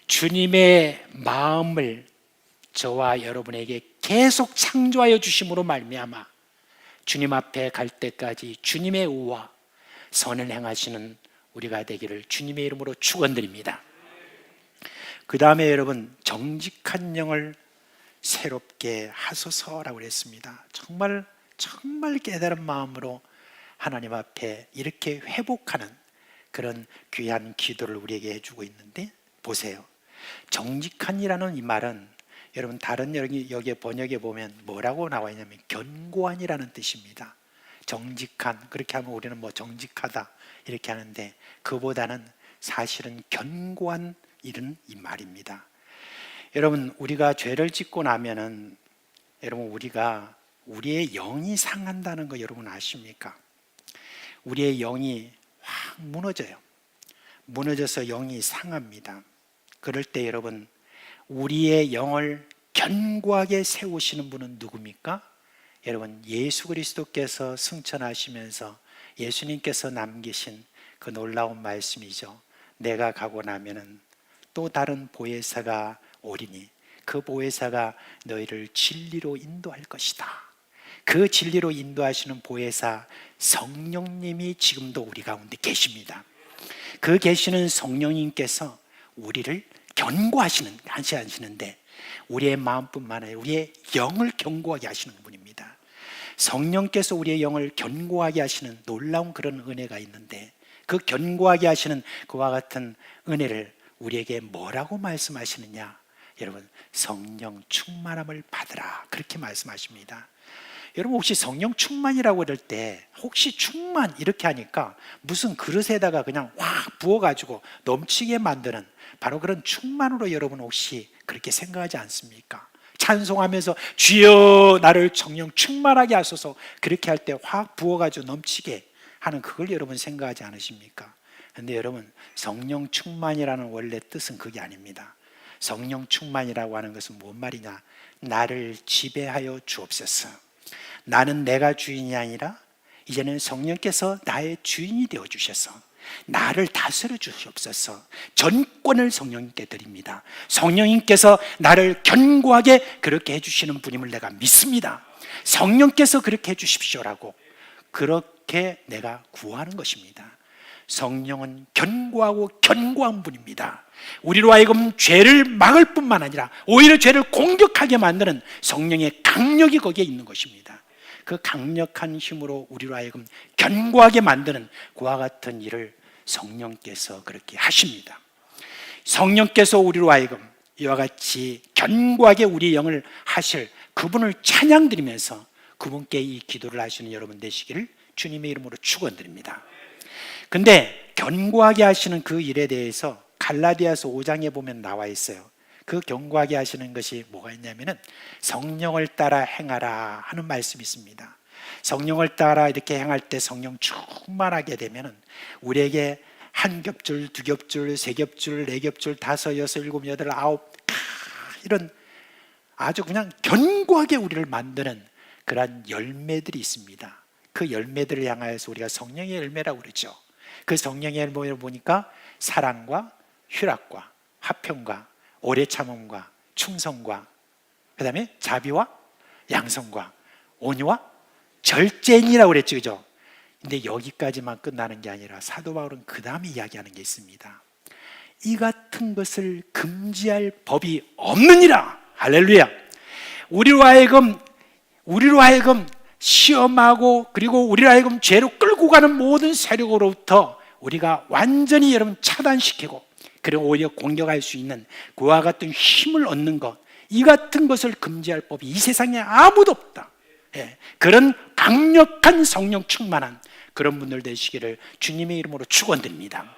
주님의 마음을 저와 여러분에게 계속 창조하여 주심으로 말미암아 주님 앞에 갈 때까지 주님의 의와 선을 행하시는 우리가 되기를 주님의 이름으로 축원드립니다. 그 다음에 여러분, 정직한 영을 새롭게 하소서라고 했습니다. 정말 깨달은 마음으로 하나님 앞에 이렇게 회복하는 그런 귀한 기도를 우리에게 해주고 있는데, 보세요. 정직한이라는 이 말은 여러분 다른 여기 번역에 보면 뭐라고 나와 있냐면 견고한이라는 뜻입니다. 정직한, 그렇게 하면 우리는 뭐 정직하다 이렇게 하는데, 그보다는 사실은 견고한 이런 이 말입니다. 여러분, 우리가 죄를 짓고 나면은 여러분 우리의 영이 상한다는 거 여러분 아십니까? 우리의 영이 확 무너져요. 무너져서 영이 상합니다. 그럴 때 여러분, 우리의 영을 견고하게 세우시는 분은 누굽니까? 여러분, 예수 그리스도께서 승천하시면서 예수님께서 남기신 그 놀라운 말씀이죠. 내가 가고 나면은 또 다른 보혜사가 오리니 그 보혜사가 너희를 진리로 인도할 것이다. 그 진리로 인도하시는 보혜사 성령님이 지금도 우리 가운데 계십니다. 그 계시는 성령님께서 우리를 하시는데 우리의 마음뿐만 아니라 우리의 영을 견고하게 하시는 분입니다. 성령께서 우리의 영을 견고하게 하시는 놀라운 그런 은혜가 있는데, 그 견고하게 하시는 그와 같은 은혜를 우리에게 뭐라고 말씀하시느냐? 여러분, 성령 충만함을 받으라, 그렇게 말씀하십니다. 여러분, 혹시 성령 충만이라고 그럴 때 혹시 충만 이렇게 하니까 무슨 그릇에다가 그냥 확 부어가지고 넘치게 만드는 바로 그런 충만으로 여러분 혹시 그렇게 생각하지 않습니까? 찬송하면서 주여 나를 성령 충만하게 하소서 그렇게 할 때 확 부어가지고 넘치게 하는 그걸 여러분 생각하지 않으십니까? 그런데 여러분, 성령 충만이라는 원래 뜻은 그게 아닙니다. 성령 충만이라고 하는 것은 뭔 말이냐? 나를 지배하여 주옵소서. 나는 내가 주인이 아니라 이제는 성령께서 나의 주인이 되어 주셔서 나를 다스려 주시옵소서. 전권을 성령님께 드립니다. 성령님께서 나를 견고하게 그렇게 해주시는 분임을 내가 믿습니다. 성령께서 그렇게 해주십시오라고 그렇게 내가 구하는 것입니다. 성령은 견고하고 견고한 분입니다. 우리로 하여금 죄를 막을 뿐만 아니라 오히려 죄를 공격하게 만드는 성령의 강력이 거기에 있는 것입니다. 그 강력한 힘으로 우리로 하여금 견고하게 만드는 그와 같은 일을 성령께서 그렇게 하십니다. 성령께서 우리로 하여금 이와 같이 견고하게 우리 영을 하실 그분을 찬양드리면서 그분께 이 기도를 하시는 여러분 되시기를 주님의 이름으로 축원드립니다. 근데 견고하게 하시는 그 일에 대해서 갈라디아서 5장에 보면 나와 있어요. 그 견고하게 하시는 것이 뭐가 있냐면은 성령을 따라 행하라 하는 말씀이 있습니다. 성령을 따라 이렇게 행할 때 성령 충만하게 되면은 우리에게 한 겹줄, 두 겹줄, 세 겹줄, 네 겹줄, 다섯, 여섯, 일곱, 여덟, 아홉 이런 아주 그냥 견고하게 우리를 만드는 그러한 열매들이 있습니다. 그 열매들을 향하여서 우리가 성령의 열매라고 그러죠. 그 성령의 열매를 보니까 사랑과 휴락과 화평과 오래 참음과 충성과 그 다음에 자비와 양성과 온유와 절제인이라고 그랬죠, 그죠? 근데 여기까지만 끝나는 게 아니라 사도 바울은 그 다음에 이야기하는 게 있습니다. 이 같은 것을 금지할 법이 없느니라. 할렐루야. 우리로 하여금 시험하고 그리고 우리로 하여금 죄로 끌고 가는 모든 세력으로부터 우리가 완전히 여러분 차단시키고 그리고 오히려 공격할 수 있는 그와 같은 힘을 얻는 것, 이 같은 것을 금지할 법이 이 세상에 아무도 없다. 그런 강력한 성령 충만한 그런 분들 되시기를 주님의 이름으로 축원드립니다.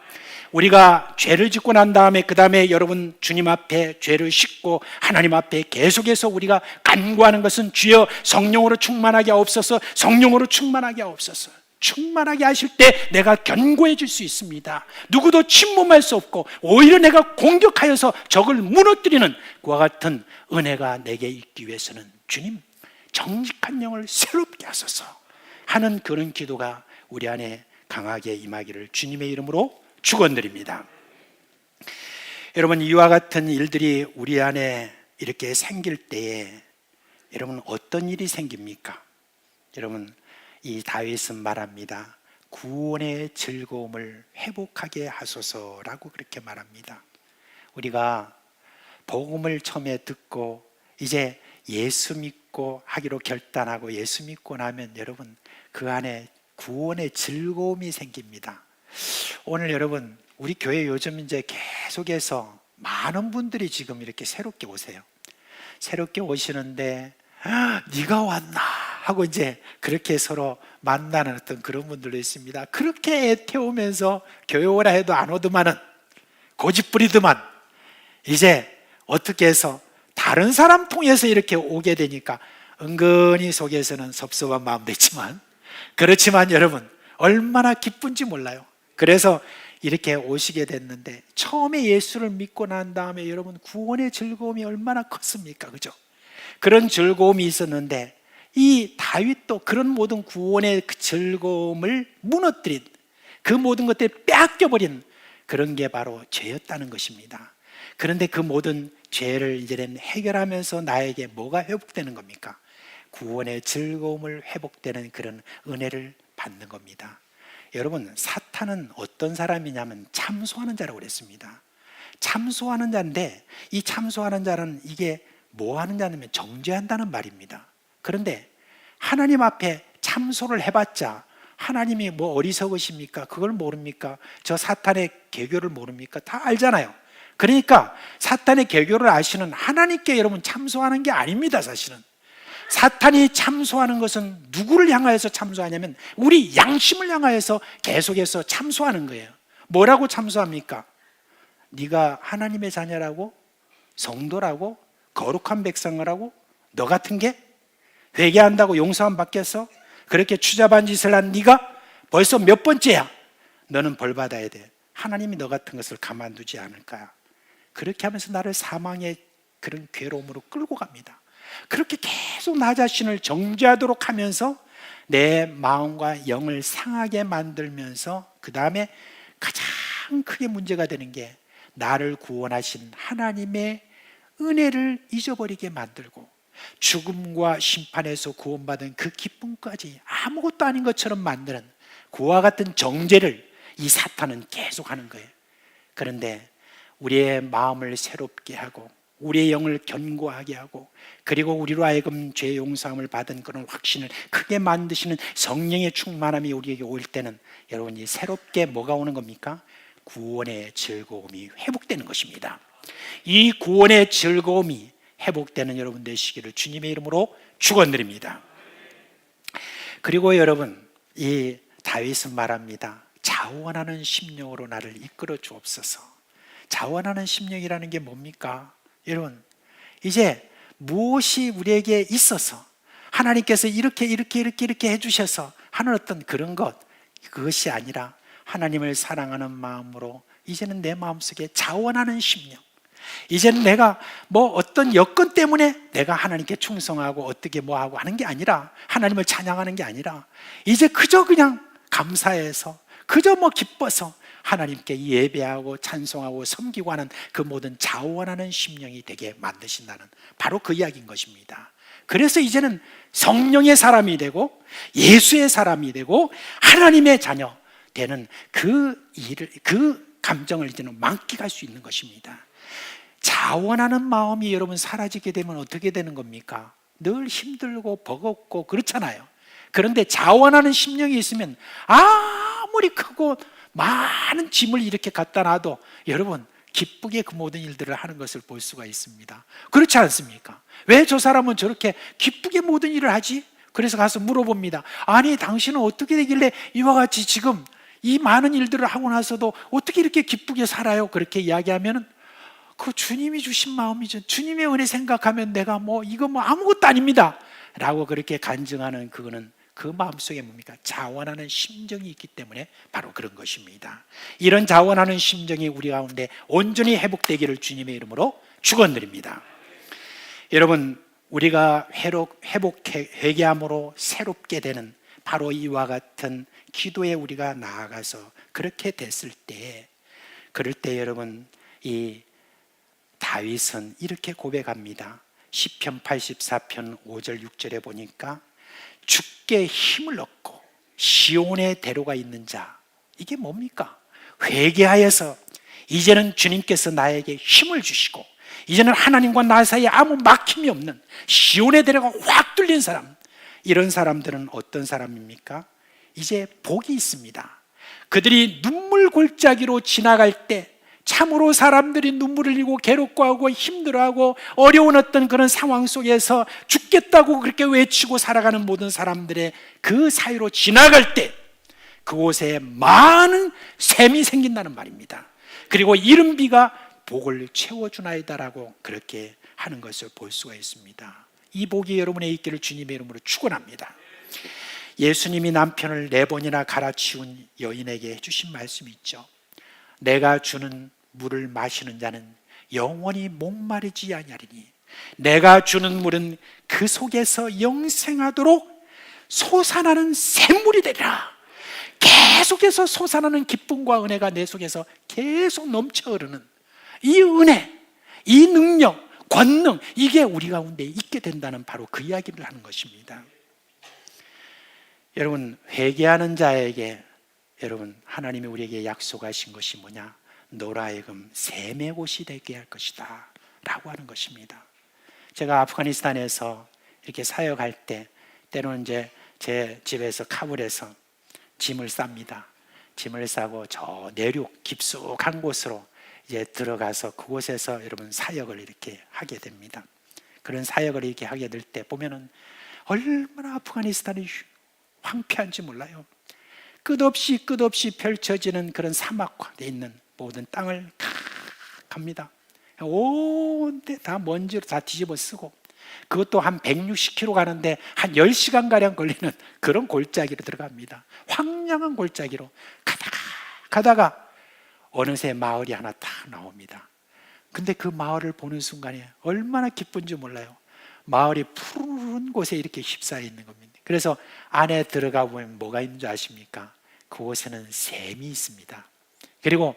우리가 죄를 짓고 난 다음에 그 다음에 여러분 주님 앞에 죄를 씻고 하나님 앞에 계속해서 우리가 간구하는 것은 주여 성령으로 충만하게 하옵소서, 성령으로 충만하게 하옵소서. 충만하게 하실 때 내가 견고해 질 수 있습니다. 누구도 침범할 수 없고 오히려 내가 공격하여서 적을 무너뜨리는 그와 같은 은혜가 내게 있기 위해서는 주님, 정직한 영을 새롭게 하소서 하는 그런 기도가 우리 안에 강하게 임하기를 주님의 이름으로 축원드립니다. 여러분, 이와 같은 일들이 우리 안에 이렇게 생길 때에 여러분 어떤 일이 생깁니까? 여러분, 이 다윗은 말합니다. 구원의 즐거움을 회복하게 하소서라고 그렇게 말합니다. 우리가 복음을 처음에 듣고 이제 예수 믿고 하기로 결단하고 예수 믿고 나면 여러분 그 안에 구원의 즐거움이 생깁니다. 오늘 여러분, 우리 교회 요즘 이제 계속해서 많은 분들이 지금 이렇게 새롭게 오세요. 새롭게 오시는데 네가 왔나 하고 이제 그렇게 서로 만나는 어떤 그런 분들도 있습니다. 그렇게 애태우면서 교회 오라 해도 안 오더만은 고집부리더만 이제 어떻게 해서 다른 사람 통해서 이렇게 오게 되니까 은근히 속에서는 섭섭한 마음도 있지만, 그렇지만 여러분 얼마나 기쁜지 몰라요. 그래서 이렇게 오시게 됐는데 처음에 예수를 믿고 난 다음에 여러분 구원의 즐거움이 얼마나 컸습니까? 그죠? 그런 즐거움이 있었는데 이 다윗도 그런 모든 구원의 그 즐거움을 무너뜨린, 그 모든 것들을 빼앗겨버린 그런 게 바로 죄였다는 것입니다. 그런데 그 모든 죄를 이제는 해결하면서 나에게 뭐가 회복되는 겁니까? 구원의 즐거움을 회복되는 그런 은혜를 받는 겁니다. 여러분, 사탄은 어떤 사람이냐면 참소하는 자라고 그랬습니다. 참소하는 자인데 이 참소하는 자는 이게 뭐 하는 자냐면 정죄한다는 말입니다. 그런데 하나님 앞에 참소를 해봤자 하나님이 뭐 어리석으십니까? 그걸 모릅니까? 저 사탄의 계교를 모릅니까? 다 알잖아요. 그러니까 사탄의 계교를 아시는 하나님께 여러분 참소하는 게 아닙니다. 사실은 사탄이 참소하는 것은 누구를 향하여서 참소하냐면 우리 양심을 향하여서 계속해서 참소하는 거예요. 뭐라고 참소합니까? 네가 하나님의 자녀라고? 성도라고? 거룩한 백성이라고? 너 같은 게? 회개한다고 용서함 받겠어? 그렇게 추잡한 짓을 한 네가 벌써 몇 번째야? 너는 벌 받아야 돼. 하나님이 너 같은 것을 가만두지 않을 거야. 그렇게 하면서 나를 사망의 그런 괴로움으로 끌고 갑니다. 그렇게 계속 나 자신을 정죄하도록 하면서 내 마음과 영을 상하게 만들면서 그 다음에 가장 크게 문제가 되는 게 나를 구원하신 하나님의 은혜를 잊어버리게 만들고 죽음과 심판에서 구원받은 그 기쁨까지 아무것도 아닌 것처럼 만드는 그와 같은 정죄를 이 사탄은 계속하는 거예요. 그런데 우리의 마음을 새롭게 하고 우리의 영을 견고하게 하고 그리고 우리로 하여금 죄 용서함을 받은 그런 확신을 크게 만드시는 성령의 충만함이 우리에게 올 때는 여러분이 새롭게 뭐가 오는 겁니까? 구원의 즐거움이 회복되는 것입니다. 이 구원의 즐거움이 회복되는 여러분 되시기를 주님의 이름으로 축원드립니다. 그리고 여러분, 이 다윗은 말합니다. 자원하는 심령으로 나를 이끌어 주옵소서. 자원하는 심령이라는 게 뭡니까? 여러분, 이제 무엇이 우리에게 있어서 하나님께서 이렇게 해주셔서 하는 어떤 그런 것, 그것이 아니라 하나님을 사랑하는 마음으로 이제는 내 마음속에 자원하는 심령, 이제는 내가 뭐 어떤 여건 때문에 내가 하나님께 충성하고 어떻게 뭐 하고 하는 게 아니라, 하나님을 찬양하는 게 아니라 이제 그저 그냥 감사해서 그저 뭐 기뻐서 하나님께 예배하고 찬송하고 섬기고 하는 그 모든 자원하는 심령이 되게 만드신다는 바로 그 이야기인 것입니다. 그래서 이제는 성령의 사람이 되고 예수의 사람이 되고 하나님의 자녀 되는 그 일을, 그 감정을 이제는 만끽할 수 있는 것입니다. 자원하는 마음이 여러분 사라지게 되면 어떻게 되는 겁니까? 늘 힘들고 버겁고 그렇잖아요. 그런데 자원하는 심령이 있으면 아무리 크고 많은 짐을 이렇게 갖다 놔도 여러분 기쁘게 그 모든 일들을 하는 것을 볼 수가 있습니다. 그렇지 않습니까? 왜 저 사람은 저렇게 기쁘게 모든 일을 하지? 그래서 가서 물어봅니다. 아니 당신은 어떻게 되길래 이와 같이 지금 이 많은 일들을 하고 나서도 어떻게 이렇게 기쁘게 살아요? 그렇게 이야기하면은 그 주님이 주신 마음이죠. 주님의 은혜 생각하면 내가 뭐 이거 뭐 아무것도 아닙니다 라고 그렇게 간증하는, 그거는 그 마음속에 뭡니까? 자원하는 심정이 있기 때문에 바로 그런 것입니다. 이런 자원하는 심정이 우리 가운데 온전히 회복되기를 주님의 이름으로 축원드립니다. 여러분, 우리가 회개함으로 새롭게 되는 바로 이와 같은 기도에 우리가 나아가서 그렇게 됐을 때, 그럴 때 여러분, 이 다윗은 이렇게 고백합니다. 시편 84편 5절 6절에 보니까 주께 힘을 얻고 시온의 대로가 있는 자, 이게 뭡니까? 회개하여서 이제는 주님께서 나에게 힘을 주시고 이제는 하나님과 나 사이에 아무 막힘이 없는 시온의 대로가 확 뚫린 사람, 이런 사람들은 어떤 사람입니까? 이제 복이 있습니다. 그들이 눈물 골짜기로 지나갈 때 참으로 사람들이 눈물을 흘리고 괴롭고하고 힘들어하고 어려운 어떤 그런 상황 속에서 죽겠다고 그렇게 외치고 살아가는 모든 사람들의 그 사이로 지나갈 때 그곳에 많은 샘이 생긴다는 말입니다. 그리고 이른 비가 복을 채워주나이다라고 그렇게 하는 것을 볼 수가 있습니다. 이 복이 여러분에 있기를 주님의 이름으로 축원합니다. 예수님이 남편을 4번이나 갈아치운 여인에게 해주신 말씀이 있죠. 내가 주는 물을 마시는 자는 영원히 목마르지 아니하리니 내가 주는 물은 그 속에서 영생하도록 솟아나는 샘물이 되리라. 계속해서 솟아나는 기쁨과 은혜가 내 속에서 계속 넘쳐 흐르는 이 은혜, 이 능력, 권능, 이게 우리 가운데 있게 된다는 바로 그 이야기를 하는 것입니다. 여러분, 회개하는 자에게 여러분 하나님이 우리에게 약속하신 것이 뭐냐? 너로 하여금 샘의 곳이 되게 할 것이다 라고 하는 것입니다. 제가 아프가니스탄에서 이렇게 사역할 때 때로는 이제 제 집에서 카불에서 짐을 쌉니다. 짐을 싸고 저 내륙 깊숙한 곳으로 이제 들어가서 그곳에서 여러분 사역을 이렇게 하게 됩니다. 그런 사역을 이렇게 하게 될 때 보면은 얼마나 아프가니스탄이 황폐한지 몰라요. 끝없이 펼쳐지는 그런 사막화되어 있는 모든 땅을 갑니다. 온데 다 먼지로 다 뒤집어 쓰고 그것도 한 160km 가는데 한 10시간가량 걸리는 그런 골짜기로 들어갑니다. 황량한 골짜기로 가다가 어느새 마을이 하나 딱 나옵니다. 근데 그 마을을 보는 순간에 얼마나 기쁜지 몰라요. 마을이 푸른 곳에 이렇게 휩싸여 있는 겁니다. 그래서 안에 들어가 보면 뭐가 있는 줄 아십니까? 그곳에는 샘이 있습니다. 그리고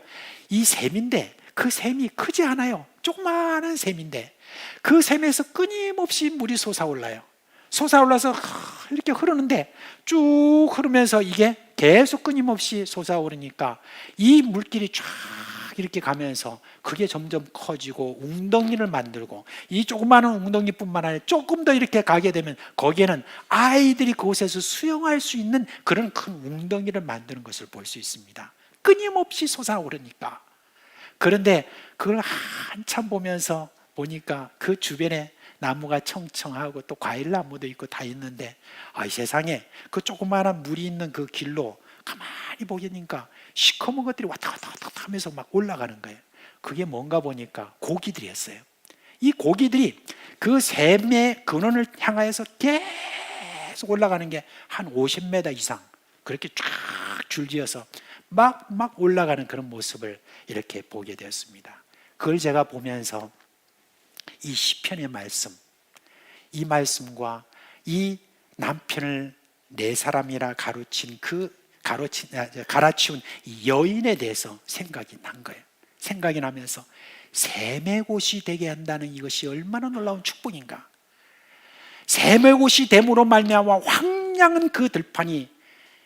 이 샘인데 그 샘이 크지 않아요. 조그마한 샘인데 그 샘에서 끊임없이 물이 솟아올라요. 솟아올라서 이렇게 흐르는데 쭉 흐르면서 이게 계속 끊임없이 솟아오르니까 이 물길이 쫙 이렇게 가면서 그게 점점 커지고 웅덩이를 만들고 이 조그마한 웅덩이뿐만 아니라 조금 더 이렇게 가게 되면 거기에는 아이들이 그곳에서 수영할 수 있는 그런 큰 웅덩이를 만드는 것을 볼 수 있습니다. 끊임없이 솟아오르니까. 그런데 그걸 한참 보면서 보니까 그 주변에 나무가 청청하고 또 과일나무도 있고 다 있는데 이 세상에 그 조그마한 물이 있는 그 길로 가만히 보니까 시커먼 것들이 왔다 갔다 하면서 막 올라가는 거예요. 그게 뭔가 보니까 고기들이었어요. 이 고기들이 그 샘의 근원을 향하여서 계속 올라가는 게 한 50m 이상 그렇게 쫙 줄지어서 막 올라가는 그런 모습을 이렇게 보게 되었습니다. 그걸 제가 보면서 이 시편의 말씀, 이 말씀과 이 남편을 내 사람이라 갈아치운 이 여인에 대해서 생각이 난 거예요. 생각이 나면서 샘의 곳이 되게 한다는 이것이 얼마나 놀라운 축복인가. 샘의 곳이 됨으로 말미암아 황량한 그 들판이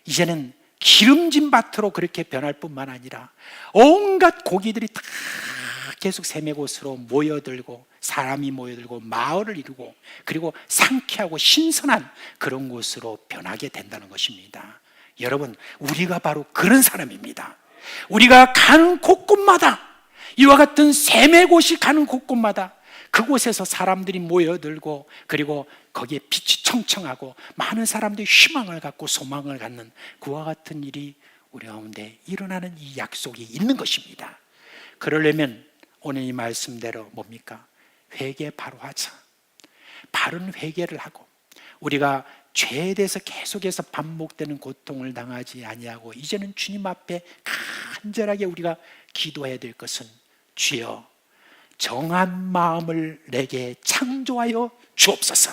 이제는 기름진 밭으로 그렇게 변할 뿐만 아니라 온갖 고기들이 다 계속 샘의 곳으로 모여들고 사람이 모여들고 마을을 이루고 그리고 상쾌하고 신선한 그런 곳으로 변하게 된다는 것입니다. 여러분, 우리가 바로 그런 사람입니다. 우리가 가는 곳곳마다 이와 같은 샘의 곳이 가는 곳곳마다 그곳에서 사람들이 모여들고 그리고 거기에 빛이 청청하고 많은 사람들이 희망을 갖고 소망을 갖는 그와 같은 일이 우리 가운데 일어나는 이 약속이 있는 것입니다. 그러려면 오늘 이 말씀대로 뭡니까? 회개 바로 하자. 바른 회개를 하고 우리가 죄에 대해서 계속해서 반복되는 고통을 당하지 아니하고 이제는 주님 앞에 간절하게 우리가 기도해야 될 것은 주여 정한 마음을 내게 창조하여 주옵소서.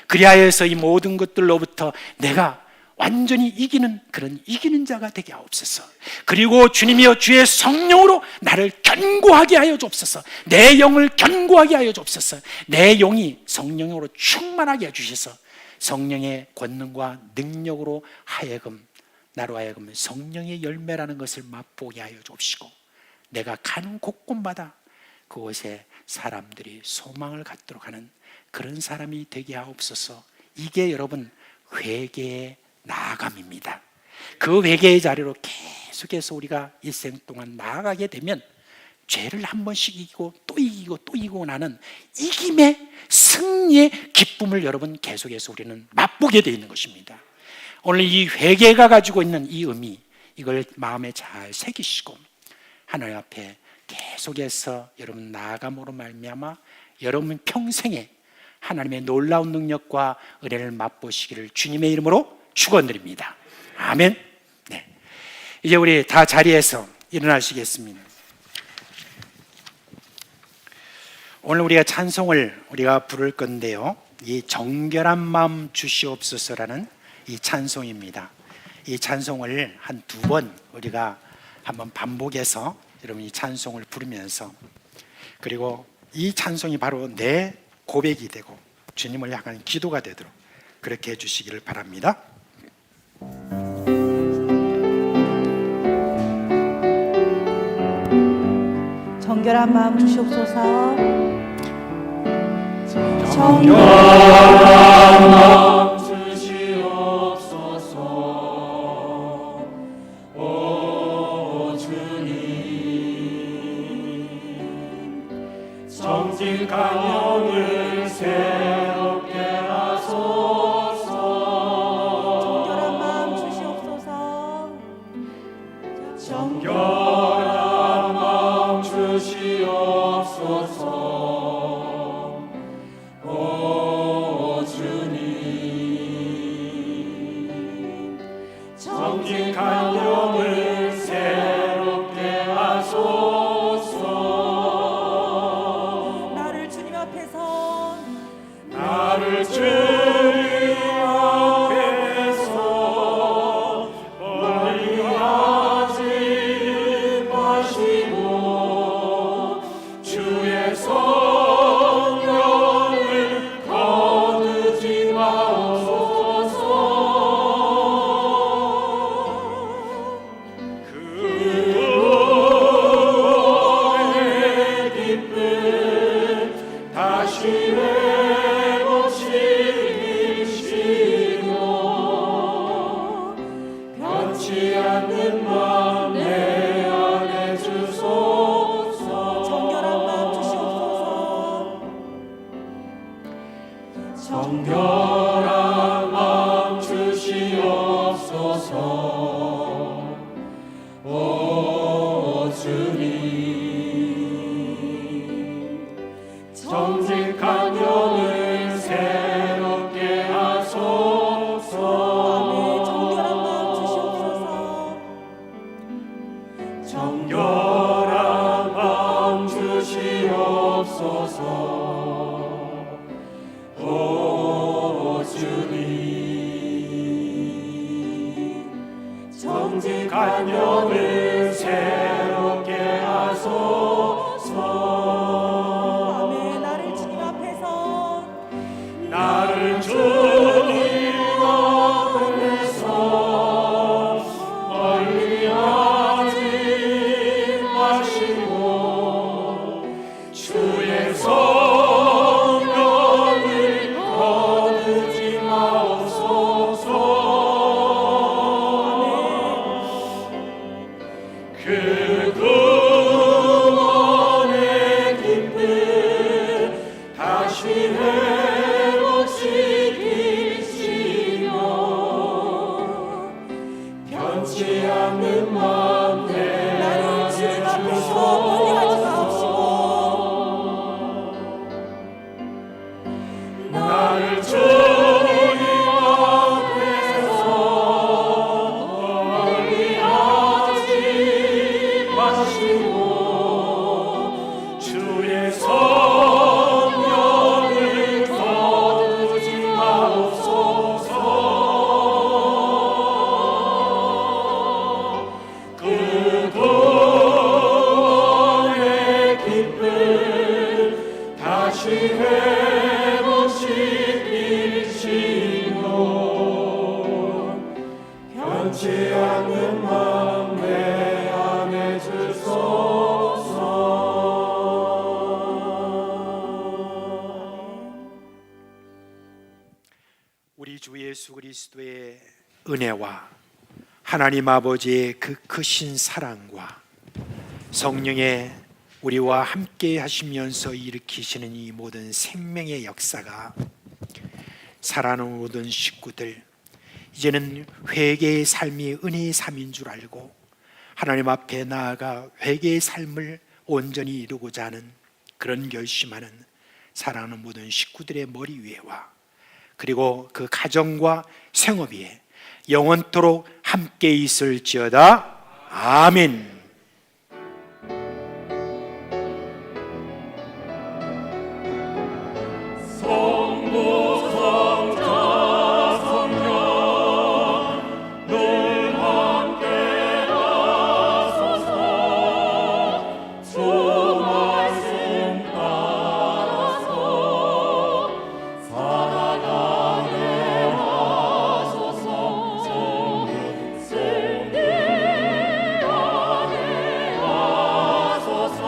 그리하여서 이 모든 것들로부터 내가 완전히 이기는 그런 이기는 자가 되게 하옵소서. 그리고 주님이여 주의 성령으로 나를 견고하게 하여 주옵소서. 내 영을 견고하게 하여 주옵소서. 내 영이 성령으로 충만하게 해주셔서 성령의 권능과 능력으로 하여금 나로 하여금 성령의 열매라는 것을 맛보게 하여 주옵시고 내가 가는 곳곳마다 그곳에 사람들이 소망을 갖도록 하는 그런 사람이 되게 하옵소서. 이게 여러분 회개의 나아감입니다. 그 회개의 자리로 계속해서 우리가 일생 동안 나아가게 되면 죄를 한 번씩 이기고 또 이기고 또 이기고 나는 이김의 승리의 기쁨을 여러분 계속해서 우리는 맛보게 되어 있는 것입니다. 오늘 이 회개가 가지고 있는 이 의미, 이걸 마음에 잘 새기시고 하나님 앞에 계속해서 여러분 나아감으로 말미암아 여러분 평생에 하나님의 놀라운 능력과 은혜를 맛보시기를 주님의 이름으로 축원드립니다. 아멘. 네. 이제 우리 다 자리에서 일어나시겠습니다. 오늘 우리가 찬송을 우리가 부를 건데요. 이 정결한 마음 주시옵소서라는 이 찬송입니다. 이 찬송을 한 2번 우리가 한번 반복해서 여러분 이 찬송을 부르면서 그리고 이 찬송이 바로 내 고백이 되고 주님을 향한 기도가 되도록 그렇게 해주시기를 바랍니다. 정결한 마음 주시옵소서. 정결한 마음 주시옵소서. 오 주님 정직한 영을 새롭게 하소서. 정결한 마음 주시옵소서. 정결한 마음 주시옵소서. 오 주님 정직한 영을 새롭게 하소서. 나를 주님 앞에서 나를 주님 앞에서 멀리하지 마시고 주의 성령을 거두지 마옵소서. 그의 기쁨 다시 회복시키시고 변치 않는 마음 내 안에 주소서. 정결한 마음 주시옵소서. 정결한 마음 주시옵소서. 오 주님 정직한 영을 새롭게 하소서. 정결한 마음 주시옵소서. 정결한 마음 주시옵소서. 오 주님 정직한 영을 새롭게 하소서. 아멘. 나를 주님 앞에서 나를 주님 앞에서 멀리하지 마시고 주의 성령을 거두지 마옵소서. 그 구원의 기쁨 다시 회복시키시며 변치 않는 마음 내 나를 주님 안에 앞에서 멀리하지 마옵시고 다시 회복시키시고 변치 않는 마음 내 안에 주소서. 우리 주 예수 그리스도의 은혜와 하나님 아버지의 그 크신 사랑과 성령의 우리와 함께 하시면서 일으키시는 이 모든 생명의 역사가 살아가는 모든 식구들, 이제는 회개의 삶이 은혜의 삶인 줄 알고 하나님 앞에 나아가 회개의 삶을 온전히 이루고자 하는 그런 결심하는 사랑하는 모든 식구들의 머리 위에와 그리고 그 가정과 생업 위에 영원토록 함께 있을지어다. 아멘. 성부 성자 성령 늘 함께 하소서. 주 말씀 따라서 살아가게 하소서. 승리하게 하소서.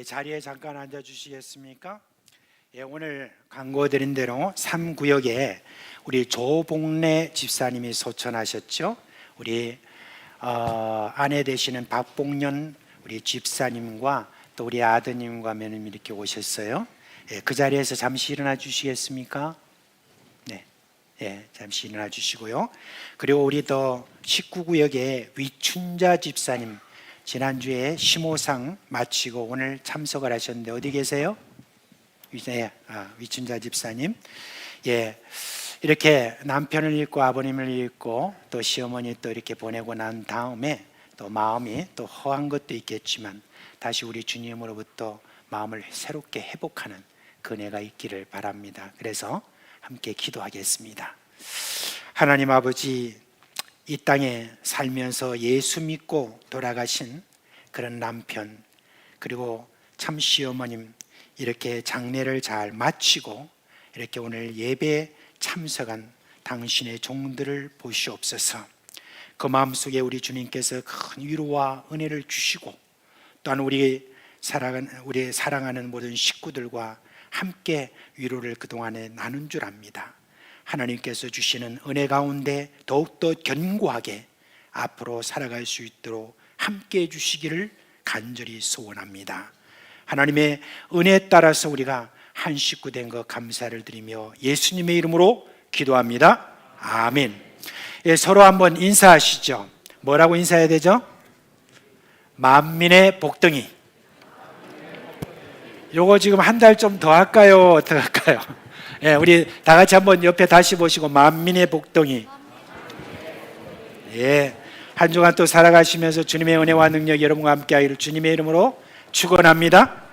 자리에 잠깐 앉아 주시겠습니까? 오늘 광고드린 대로 3구역에 우리 조복래 집사님이 소천하셨죠. 우리 아내 되시는 박복년 우리 집사님과 또 우리 아드님과 며느님 이렇게 오셨어요. 그 자리에서 잠시 일어나 주시겠습니까? 네, 잠시 일어나 주시고요. 그리고 우리 또 19구역에 위춘자 집사님, 지난주에 심호상 마치고 오늘 참석을 하셨는데 어디 계세요? 위춘자 집사님. 이렇게 남편을 잃고 아버님을 잃고 또 시어머니 또 이렇게 보내고 난 다음에 또 마음이 또 허한 것도 있겠지만 다시 우리 주님으로부터 마음을 새롭게 회복하는 그 은혜가 있기를 바랍니다. 그래서 함께 기도하겠습니다. 하나님 아버지, 이 땅에 살면서 예수 믿고 돌아가신 그런 남편, 그리고 참 시어머님 이렇게 장례를 잘 마치고 이렇게 오늘 예배에 참석한 당신의 종들을 보시옵소서. 그 마음속에 우리 주님께서 큰 위로와 은혜를 주시고 또한 우리 사랑하는 모든 식구들과 함께 위로를 그동안에 나눈 줄 압니다. 하나님께서 주시는 은혜 가운데 더욱더 견고하게 앞으로 살아갈 수 있도록 함께 해주시기를 간절히 소원합니다. 하나님의 은혜에 따라서 우리가 한 식구 된 것 감사를 드리며 예수님의 이름으로 기도합니다. 아멘. 서로 한번 인사하시죠. 뭐라고 인사해야 되죠? 만민의 복덩이. 요거 지금 한 달 좀 더 할까요? 어떻게 할까요? 우리 다 같이 한번 옆에 다시 보시고 만민의 복덩이. 한 주간 또 살아가시면서 주님의 은혜와 능력이 여러분과 함께 하기를 주님의 이름으로 축원합니다.